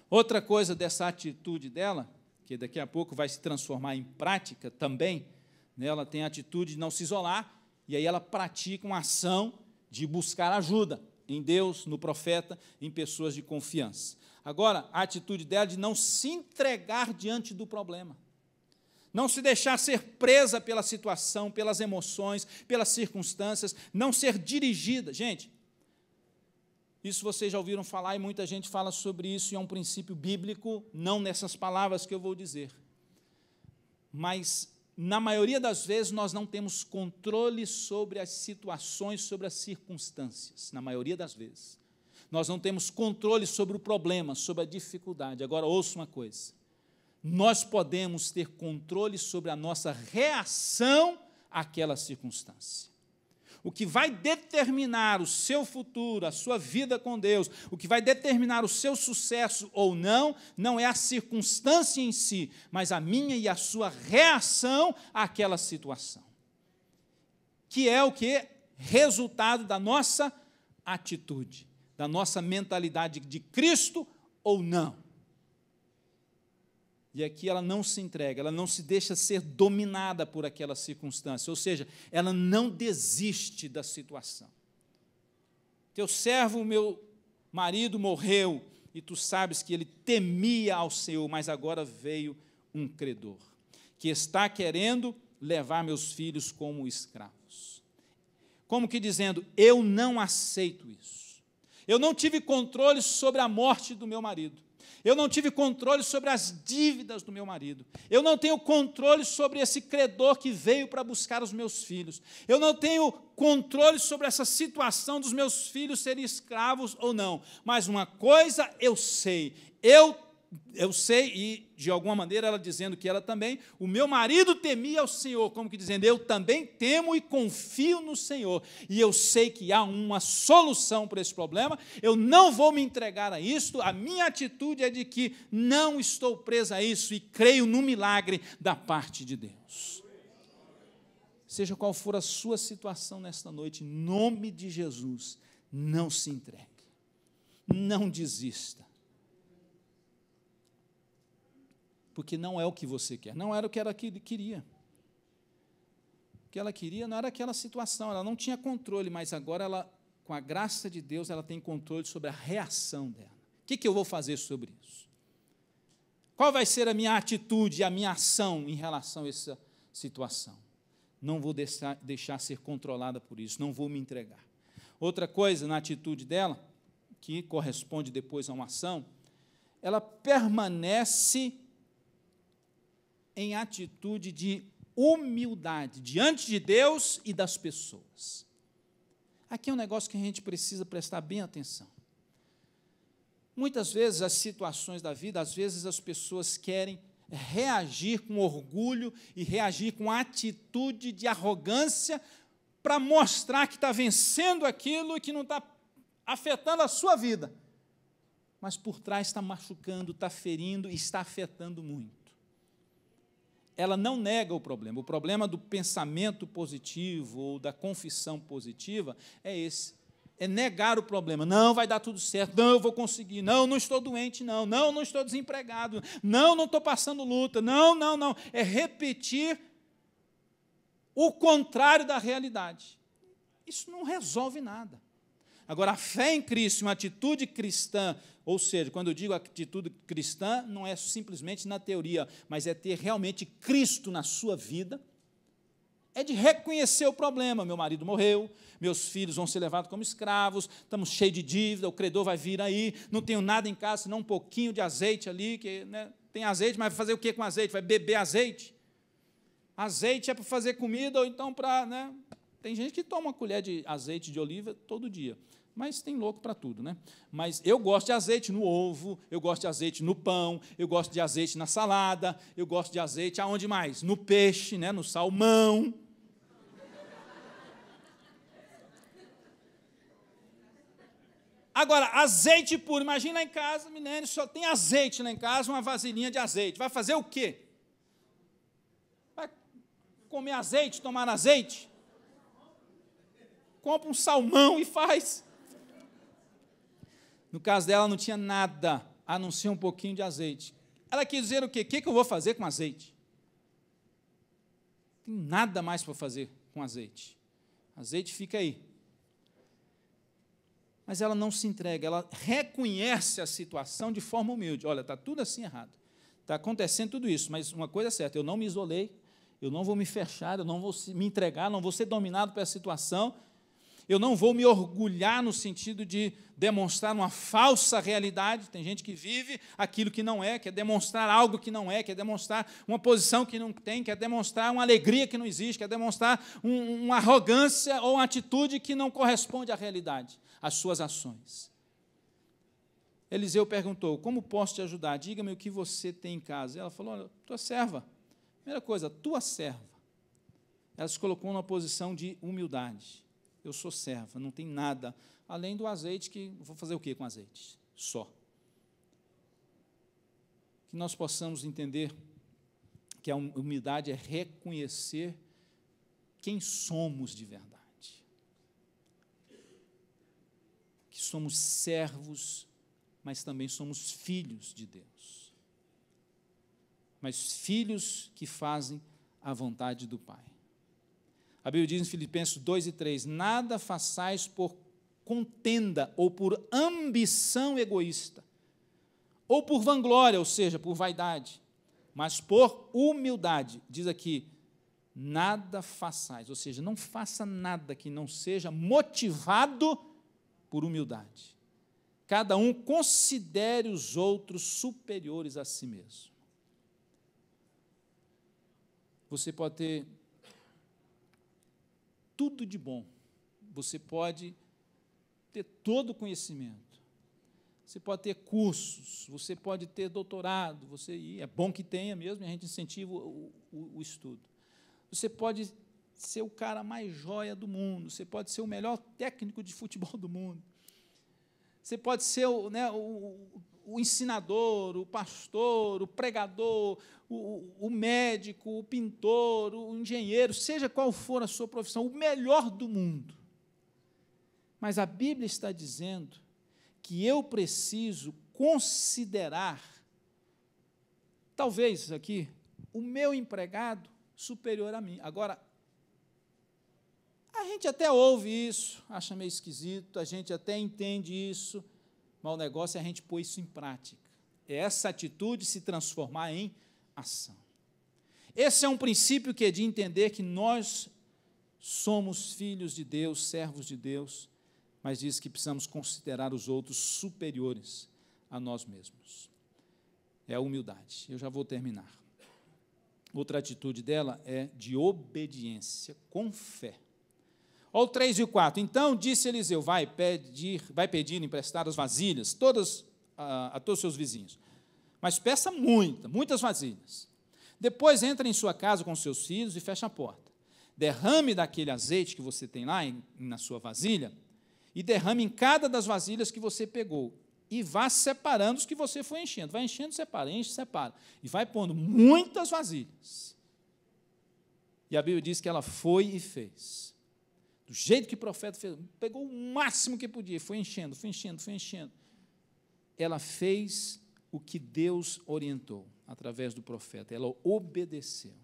Speaker 2: Outra coisa dessa atitude dela, que daqui a pouco vai se transformar em prática também, né? Ela tem a atitude de não se isolar, e aí ela pratica uma ação de buscar ajuda em Deus, no profeta, em pessoas de confiança. Agora, a atitude dela de não se entregar diante do problema, não se deixar ser presa pela situação, pelas emoções, pelas circunstâncias, não ser dirigida. Gente, isso vocês já ouviram falar e muita gente fala sobre isso, e é um princípio bíblico, não nessas palavras que eu vou dizer. Mas na maioria das vezes, nós não temos controle sobre as situações, sobre as circunstâncias, na maioria das vezes. Nós não temos controle sobre o problema, sobre a dificuldade. Agora, ouça uma coisa, nós podemos ter controle sobre a nossa reação àquela circunstância. O que vai determinar o seu futuro, a sua vida com Deus, o que vai determinar o seu sucesso ou não, não é a circunstância em si, mas a minha e a sua reação àquela situação. Que é o que? Resultado da nossa atitude, da nossa mentalidade de Cristo ou não. E aqui ela não se entrega, ela não se deixa ser dominada por aquela circunstância, ou seja, ela não desiste da situação. Teu servo, meu marido, morreu, e tu sabes que ele temia ao Senhor, mas agora veio um credor, que está querendo levar meus filhos como escravos. Como que dizendo, eu não aceito isso. Eu não tive controle sobre a morte do meu marido. Eu não tive controle sobre as dívidas do meu marido. Eu não tenho controle sobre esse credor que veio para buscar os meus filhos. Eu não tenho controle sobre essa situação dos meus filhos serem escravos ou não. Mas uma coisa eu sei, eu sei, e de alguma maneira ela dizendo que ela também, o meu marido temia ao Senhor, como que dizendo, eu também temo e confio no Senhor, e eu sei que há uma solução para esse problema, eu não vou me entregar a isso, a minha atitude é de que não estou presa a isso, e creio no milagre da parte de Deus. Seja qual for a sua situação nesta noite, em nome de Jesus, não se entregue, não desista, porque não é o que você quer, não era o que ela queria. O que ela queria não era aquela situação, ela não tinha controle, mas agora ela, com a graça de Deus, ela tem controle sobre a reação dela. O que eu vou fazer sobre isso? Qual vai ser a minha atitude, a minha ação em relação a essa situação? Não vou deixar ser controlada por isso, não vou me entregar. Outra coisa na atitude dela, que corresponde depois a uma ação, ela permanece em atitude de humildade diante de Deus e das pessoas. Aqui é um negócio que a gente precisa prestar bem atenção. Muitas vezes, as situações da vida, às vezes as pessoas querem reagir com orgulho e reagir com atitude de arrogância para mostrar que está vencendo aquilo e que não está afetando a sua vida. Mas por trás está machucando, está ferindo e está afetando muito. Ela não nega o problema do pensamento positivo ou da confissão positiva é esse, é negar o problema, não vai dar tudo certo, não, eu vou conseguir, não estou doente, não estou desempregado, não estou passando luta, não, é repetir o contrário da realidade. Isso não resolve nada. Agora, a fé em Cristo, uma atitude cristã, ou seja, quando eu digo atitude cristã, não é simplesmente na teoria, mas é ter realmente Cristo na sua vida, é de reconhecer o problema. Meu marido morreu, meus filhos vão ser levados como escravos, estamos cheios de dívida, o credor vai vir aí, não tenho nada em casa, senão um pouquinho de azeite ali, que, né, tem azeite, mas vai fazer o que com azeite? Vai beber azeite? Azeite é para fazer comida ou então para... Né, tem gente que toma uma colher de azeite de oliva todo dia. Mas tem louco para tudo, né? Mas eu gosto de azeite no ovo, eu gosto de azeite no pão, eu gosto de azeite na salada, eu gosto de azeite aonde mais? No peixe, né? No salmão. Agora, azeite puro, imagina lá em casa, menino, só tem azeite lá em casa, uma vasilhinha de azeite. Vai fazer o quê? Vai comer azeite, tomar azeite? Compra um salmão e faz. No caso dela, não tinha nada, a não ser um pouquinho de azeite. Ela quis dizer o quê? O que eu vou fazer com azeite? Não tem nada mais para fazer com azeite. Azeite fica aí. Mas ela não se entrega, ela reconhece a situação de forma humilde. Olha, está tudo assim errado. Está acontecendo tudo isso, mas uma coisa é certa, eu não me isolei, eu não vou me fechar, eu não vou me entregar, não vou ser dominado pela situação. Eu não vou me orgulhar no sentido de demonstrar uma falsa realidade. Tem gente que vive aquilo que não é, quer demonstrar algo que não é, quer demonstrar uma posição que não tem, quer demonstrar uma alegria que não existe, quer demonstrar uma arrogância ou uma atitude que não corresponde à realidade, às suas ações. Eliseu perguntou: como posso te ajudar? Diga-me o que você tem em casa. Ela falou: olha, tua serva. Primeira coisa, tua serva. Ela se colocou numa posição de humildade. Eu sou serva, não tem nada, além do azeite, que vou fazer o quê com azeite? Só. Que nós possamos entender que a humildade é reconhecer quem somos de verdade. Que somos servos, mas também somos filhos de Deus. Mas filhos que fazem a vontade do Pai. A Bíblia diz em Filipenses 2:3, nada façais por contenda ou por ambição egoísta, ou por vanglória, ou seja, por vaidade, mas por humildade. Diz aqui, nada façais, ou seja, não faça nada que não seja motivado por humildade. Cada um considere os outros superiores a si mesmo. Você pode ter tudo de bom, você pode ter todo o conhecimento, você pode ter cursos, você pode ter doutorado, e é bom que tenha mesmo, e a gente incentiva o estudo. Você pode ser o cara mais joia do mundo, você pode ser o melhor técnico de futebol do mundo, você pode ser o ensinador, o pastor, o pregador, o médico, o pintor, o engenheiro, seja qual for a sua profissão, o melhor do mundo. Mas a Bíblia está dizendo que eu preciso considerar, talvez aqui, o meu empregado superior a mim. Agora, a gente até ouve isso, acha meio esquisito, a gente até entende isso, mas o negócio é a gente pôr isso em prática. É essa atitude se transformar em ação. Esse é um princípio que é de entender que nós somos filhos de Deus, servos de Deus, mas diz que precisamos considerar os outros superiores a nós mesmos. É a humildade. Eu já vou terminar. Outra atitude dela é de obediência, com fé. Olha o 3 e o 4. Então disse Eliseu, vai pedir emprestadas vasilhas, todas a todos os seus vizinhos. Mas peça muitas vasilhas. Depois entra em sua casa com seus filhos e fecha a porta. Derrame daquele azeite que você tem lá na sua vasilha e derrame em cada das vasilhas que você pegou. E vá separando os que você foi enchendo. Vai enchendo, separa, enche, separa. E vai pondo muitas vasilhas. E a Bíblia diz que ela foi e fez. Do jeito que o profeta fez, pegou o máximo que podia, foi enchendo. Ela fez o que Deus orientou, através do profeta. Ela obedeceu.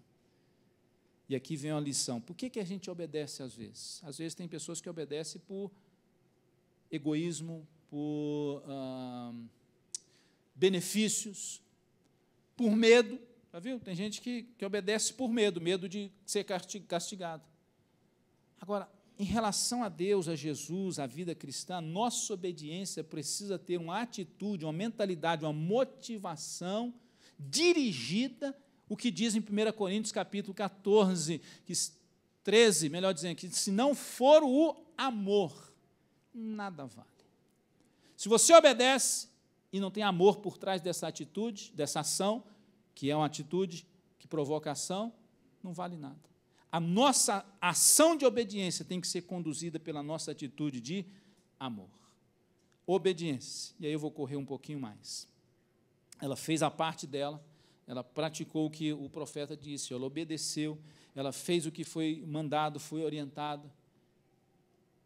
Speaker 2: E aqui vem uma lição. Por que a gente obedece às vezes? Às vezes tem pessoas que obedecem por egoísmo, por benefícios, por medo. Já viu? Tem gente que obedece por medo de ser castigado. Agora, em relação a Deus, a Jesus, a vida cristã, nossa obediência precisa ter uma atitude, uma mentalidade, uma motivação dirigida, o que diz em 1 Coríntios capítulo 14, 13, melhor dizendo, que se não for o amor, nada vale. Se você obedece e não tem amor por trás dessa atitude, dessa ação, que é uma atitude que provoca ação, não vale nada. A nossa ação de obediência tem que ser conduzida pela nossa atitude de amor. Obediência. E aí eu vou correr um pouquinho mais. Ela fez a parte dela, ela praticou o que o profeta disse, ela obedeceu, ela fez o que foi mandado, foi orientada.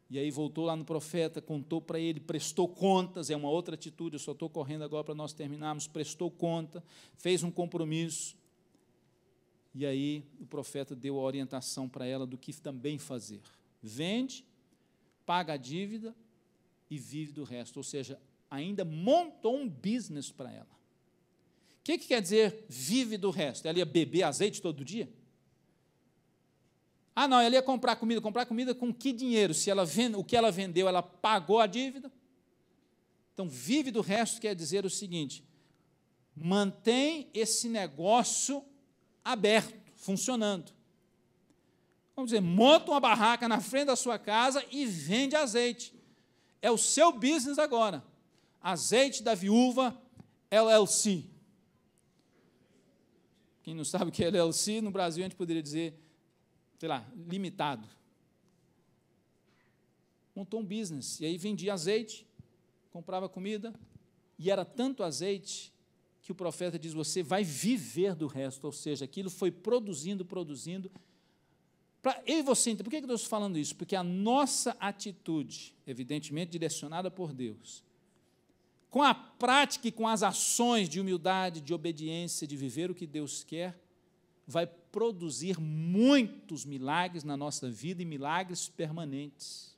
Speaker 2: E aí voltou lá no profeta, contou para ele, prestou contas, é uma outra atitude, eu só estou correndo agora para nós terminarmos, prestou conta, fez um compromisso. E aí o profeta deu a orientação para ela do que também fazer. Vende, paga a dívida e vive do resto. Ou seja, ainda montou um business para ela. O que quer dizer vive do resto? Ela ia beber azeite todo dia? Ah, não, ela ia comprar comida com que dinheiro? Se ela o que ela vendeu, ela pagou a dívida? Então, vive do resto quer dizer o seguinte: mantém esse negócio aberto, funcionando. Vamos dizer, monta uma barraca na frente da sua casa e vende azeite. É o seu business agora. Azeite da Viúva LLC. Quem não sabe o que é LLC, no Brasil a gente poderia dizer, sei lá, limitado. Montou um business, e aí vendia azeite, comprava comida, e era tanto azeite que o profeta diz, você vai viver do resto, ou seja, aquilo foi produzindo. Para eu e você, por que eu estou falando isso? Porque a nossa atitude, evidentemente direcionada por Deus, com a prática e com as ações de humildade, de obediência, de viver o que Deus quer, vai produzir muitos milagres na nossa vida e milagres permanentes.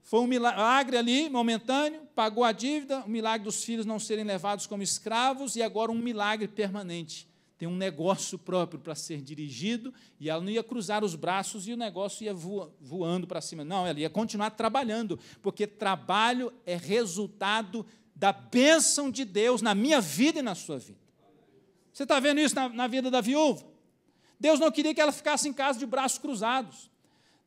Speaker 2: Foi um milagre ali, momentâneo, pagou a dívida, o milagre dos filhos não serem levados como escravos, e agora um milagre permanente. Tem um negócio próprio para ser dirigido, e ela não ia cruzar os braços e o negócio ia voando para cima. Não, ela ia continuar trabalhando, porque trabalho é resultado da bênção de Deus na minha vida e na sua vida. Você está vendo isso na vida da viúva? Deus não queria que ela ficasse em casa de braços cruzados.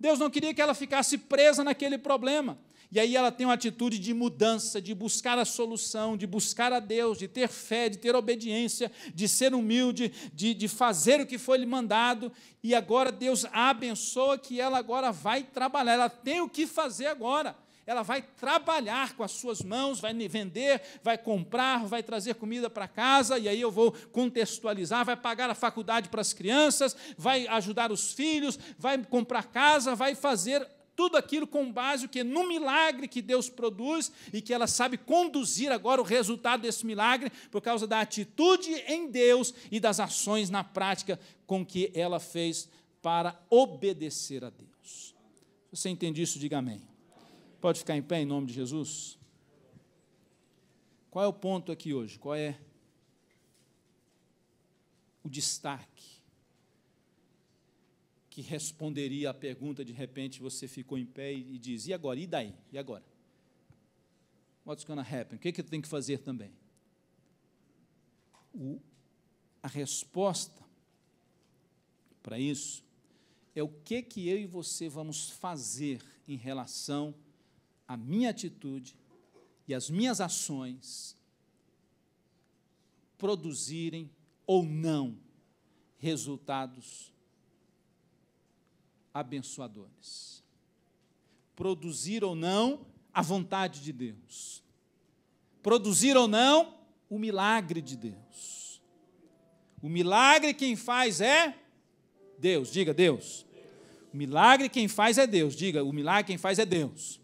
Speaker 2: Deus não queria que ela ficasse presa naquele problema. E aí ela tem uma atitude de mudança, de buscar a solução, de buscar a Deus, de ter fé, de ter obediência, de ser humilde, de fazer o que foi lhe mandado. E agora Deus a abençoa que ela agora vai trabalhar. Ela tem o que fazer agora. Ela vai trabalhar com as suas mãos, vai vender, vai comprar, vai trazer comida para casa, e aí eu vou contextualizar, vai pagar a faculdade para as crianças, vai ajudar os filhos, vai comprar casa, vai fazer tudo aquilo com base no milagre que Deus produz e que ela sabe conduzir agora o resultado desse milagre por causa da atitude em Deus e das ações na prática com que ela fez para obedecer a Deus. Se você entende isso, diga amém. Pode ficar em pé em nome de Jesus? Qual é o ponto aqui hoje? Qual é o destaque que responderia à pergunta, de repente você ficou em pé e diz, e agora? E daí? E agora? What's going to happen? O que eu tenho que fazer também? A resposta para isso é o que eu e você vamos fazer em relação à minha atitude e às minhas ações produzirem ou não resultados abençoadores. Produzir ou não a vontade de Deus. Produzir ou não o milagre de Deus. O milagre quem faz é Deus. Diga, Deus. O milagre quem faz é Deus. Diga, o milagre quem faz é Deus.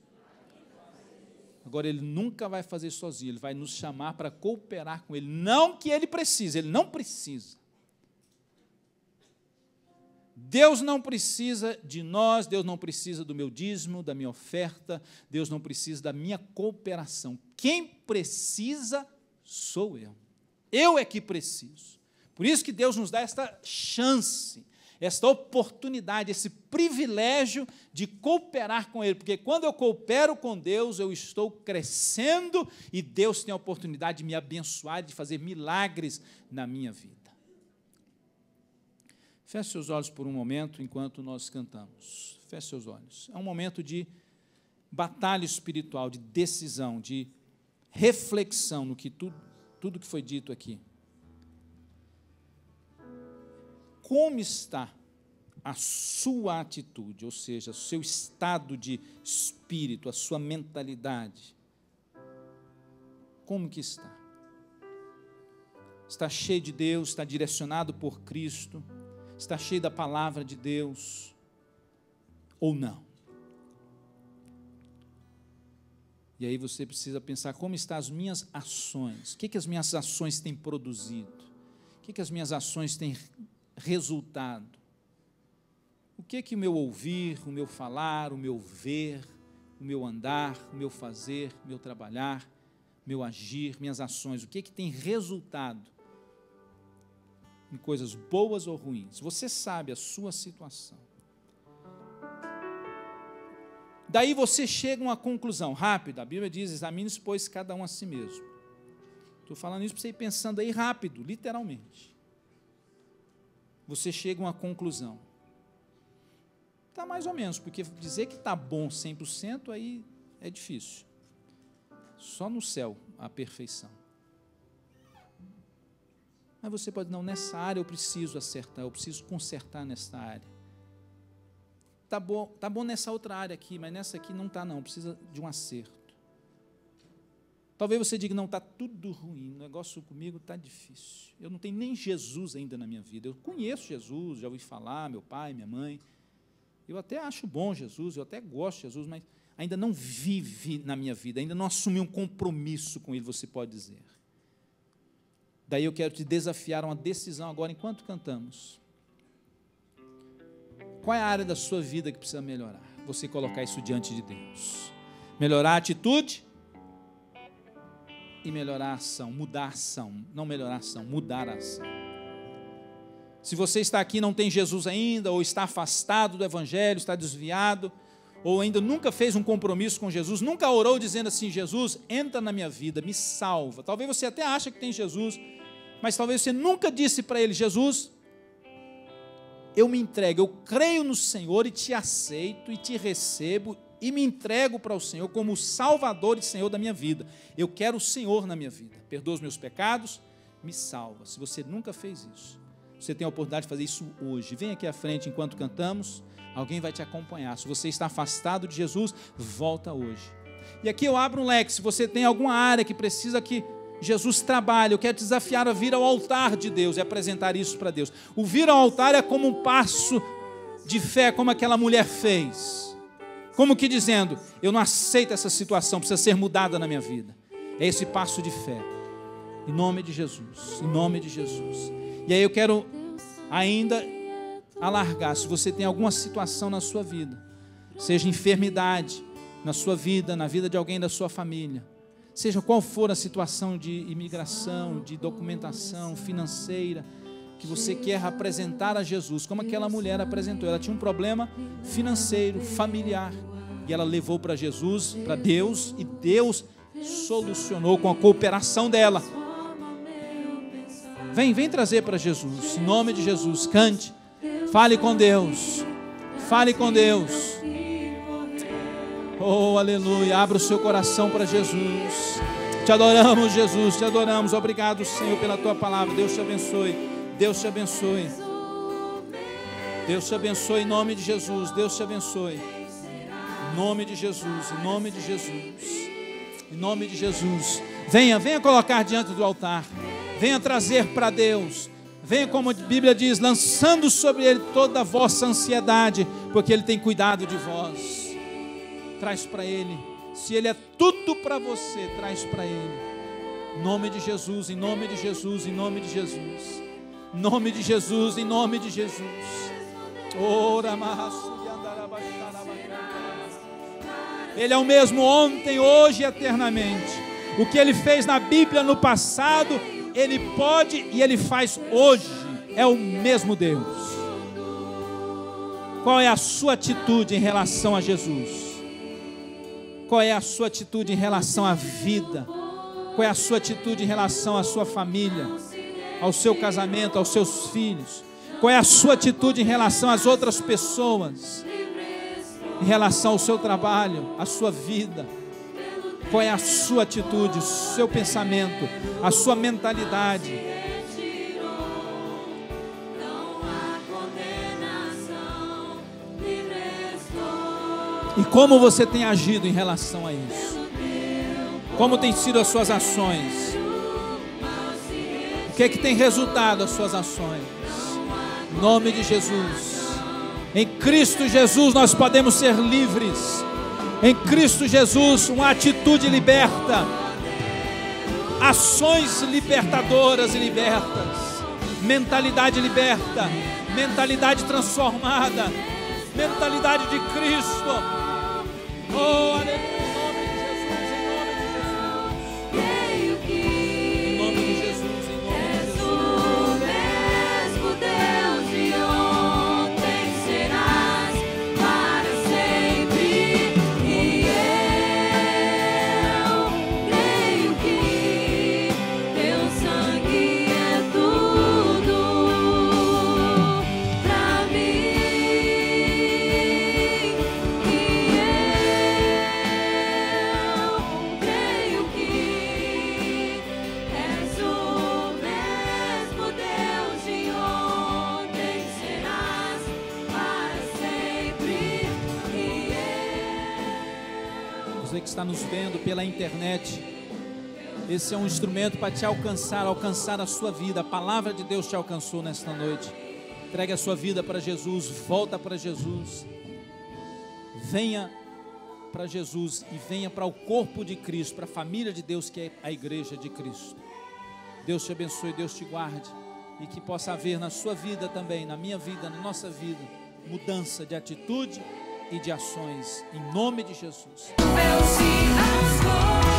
Speaker 2: Agora, Ele nunca vai fazer sozinho. Ele vai nos chamar para cooperar com Ele. Não que Ele precise, Ele não precisa. Deus não precisa de nós, Deus não precisa do meu dízimo, da minha oferta, Deus não precisa da minha cooperação. Quem precisa sou eu. Eu é que preciso. Por isso que Deus nos dá esta chance, esta oportunidade, esse privilégio de cooperar com Ele, porque quando eu coopero com Deus, eu estou crescendo e Deus tem a oportunidade de me abençoar, de fazer milagres na minha vida. Feche seus olhos por um momento enquanto nós cantamos. Feche seus olhos. É um momento de batalha espiritual, de decisão, de reflexão no que tudo que foi dito aqui. Como está a sua atitude, ou seja, o seu estado de espírito, a sua mentalidade? Como que está? Está cheio de Deus, está direcionado por Cristo? Está cheio da palavra de Deus ou não? E aí você precisa pensar, como estão as minhas ações? O que as minhas ações têm produzido? O que as minhas ações têm resultado? O que o meu ouvir, o meu falar, o meu ver, o meu andar, o meu fazer, o meu trabalhar, o meu agir, minhas ações, o que tem resultado em coisas boas ou ruins. Você sabe a sua situação. Daí você chega a uma conclusão rápida. A Bíblia diz: examine-se, pois, cada um a si mesmo. Estou falando isso para você ir pensando aí rápido, literalmente. Você chega a uma conclusão. Está mais ou menos, porque dizer que está bom 100% aí é difícil. Só no céu a perfeição. Mas você pode, não, nessa área eu preciso acertar, eu preciso consertar nessa área. Tá bom nessa outra área aqui, mas nessa aqui não está não, precisa de um acerto. Talvez você diga: não, está tudo ruim, o negócio comigo está difícil. Eu não tenho nem Jesus ainda na minha vida. Eu conheço Jesus, já ouvi falar, meu pai, minha mãe. Eu até acho bom Jesus, eu até gosto de Jesus, mas ainda não vive na minha vida, ainda não assumi um compromisso com Ele, você pode dizer. Daí eu quero te desafiar a uma decisão agora, enquanto cantamos. Qual é a área da sua vida que precisa melhorar? Você colocar isso diante de Deus. Melhorar a atitude e melhorar a ação, mudar a ação. Não melhorar a ação, mudar a ação. Se você está aqui e não tem Jesus ainda, ou está afastado do Evangelho, está desviado, ou ainda nunca fez um compromisso com Jesus, nunca orou dizendo assim: Jesus, entra na minha vida, me salva. Talvez você até ache que tem Jesus, mas talvez você nunca disse para Ele: Jesus, eu me entrego, eu creio no Senhor e te aceito e te recebo e me entrego para o Senhor como o Salvador e Senhor da minha vida. Eu quero o Senhor na minha vida. Perdoa os meus pecados, me salva. Se você nunca fez isso, você tem a oportunidade de fazer isso hoje. Vem aqui à frente enquanto cantamos, alguém vai te acompanhar. Se você está afastado de Jesus, volta hoje. E aqui eu abro um leque. Se você tem alguma área que precisa que Jesus trabalha, eu quero te desafiar a vir ao altar de Deus e apresentar isso para Deus. O vir ao altar é como um passo de fé, como aquela mulher fez. Como que dizendo: eu não aceito essa situação, precisa ser mudada na minha vida. É esse passo de fé. Em nome de Jesus, em nome de Jesus. E aí eu quero ainda alargar. Se você tem alguma situação na sua vida, seja enfermidade na sua vida, na vida de alguém da sua família, seja qual for a situação de imigração, de documentação financeira, que você quer apresentar a Jesus, como aquela mulher apresentou. Ela tinha um problema financeiro, familiar, e ela levou para Jesus, para Deus, e Deus solucionou com a cooperação dela. Vem trazer para Jesus, em nome de Jesus. Cante, fale com Deus, fale com Deus. Oh, aleluia, abra o seu coração para Jesus. Te adoramos, Jesus, te adoramos. Obrigado, Senhor, pela tua palavra. Deus te abençoe, Deus te abençoe. Deus te abençoe em nome de Jesus. Deus te abençoe em nome de Jesus, em nome de Jesus, em nome de Jesus. Venha colocar diante do altar. Venha trazer para Deus. Venha, como a Bíblia diz, lançando sobre Ele toda a vossa ansiedade, porque Ele tem cuidado de vós. Traz para Ele. Se Ele é tudo para você, traz para Ele. Em nome de Jesus, em nome de Jesus, em nome de Jesus. Em nome de Jesus, em nome de Jesus. Ele é o mesmo ontem, hoje e eternamente. O que Ele fez na Bíblia no passado, Ele pode e Ele faz hoje. É o mesmo Deus. Qual é a sua atitude em relação a Jesus? Qual é a sua atitude em relação à vida? Qual é a sua atitude em relação à sua família, ao seu casamento, aos seus filhos? Qual é a sua atitude em relação às outras pessoas? Em relação ao seu trabalho, à sua vida? Qual é a sua atitude, o seu pensamento, a sua mentalidade? E como você tem agido em relação a isso? Como tem sido as suas ações? O que é que tem resultado as suas ações? Em nome de Jesus. Em Cristo Jesus nós podemos ser livres. Em Cristo Jesus, uma atitude liberta, ações libertadoras e libertas, mentalidade liberta, mentalidade transformada, mentalidade de Cristo. Oh, aleluia, em nome de Jesus, em nome de Jesus, em nome de Jesus. que está nos vendo pela internet. Esse é um instrumento para te alcançar a sua vida. A palavra de Deus te alcançou nesta noite. Entregue a sua vida para Jesus, volta para Jesus. Venha para Jesus e venha para o corpo de Cristo, para a família de Deus, que é a igreja de Cristo. Deus te abençoe, Deus te guarde, e que possa haver na sua vida também, na minha vida, na nossa vida, mudança de atitude e de ações, em nome de Jesus.
Speaker 1: Vence as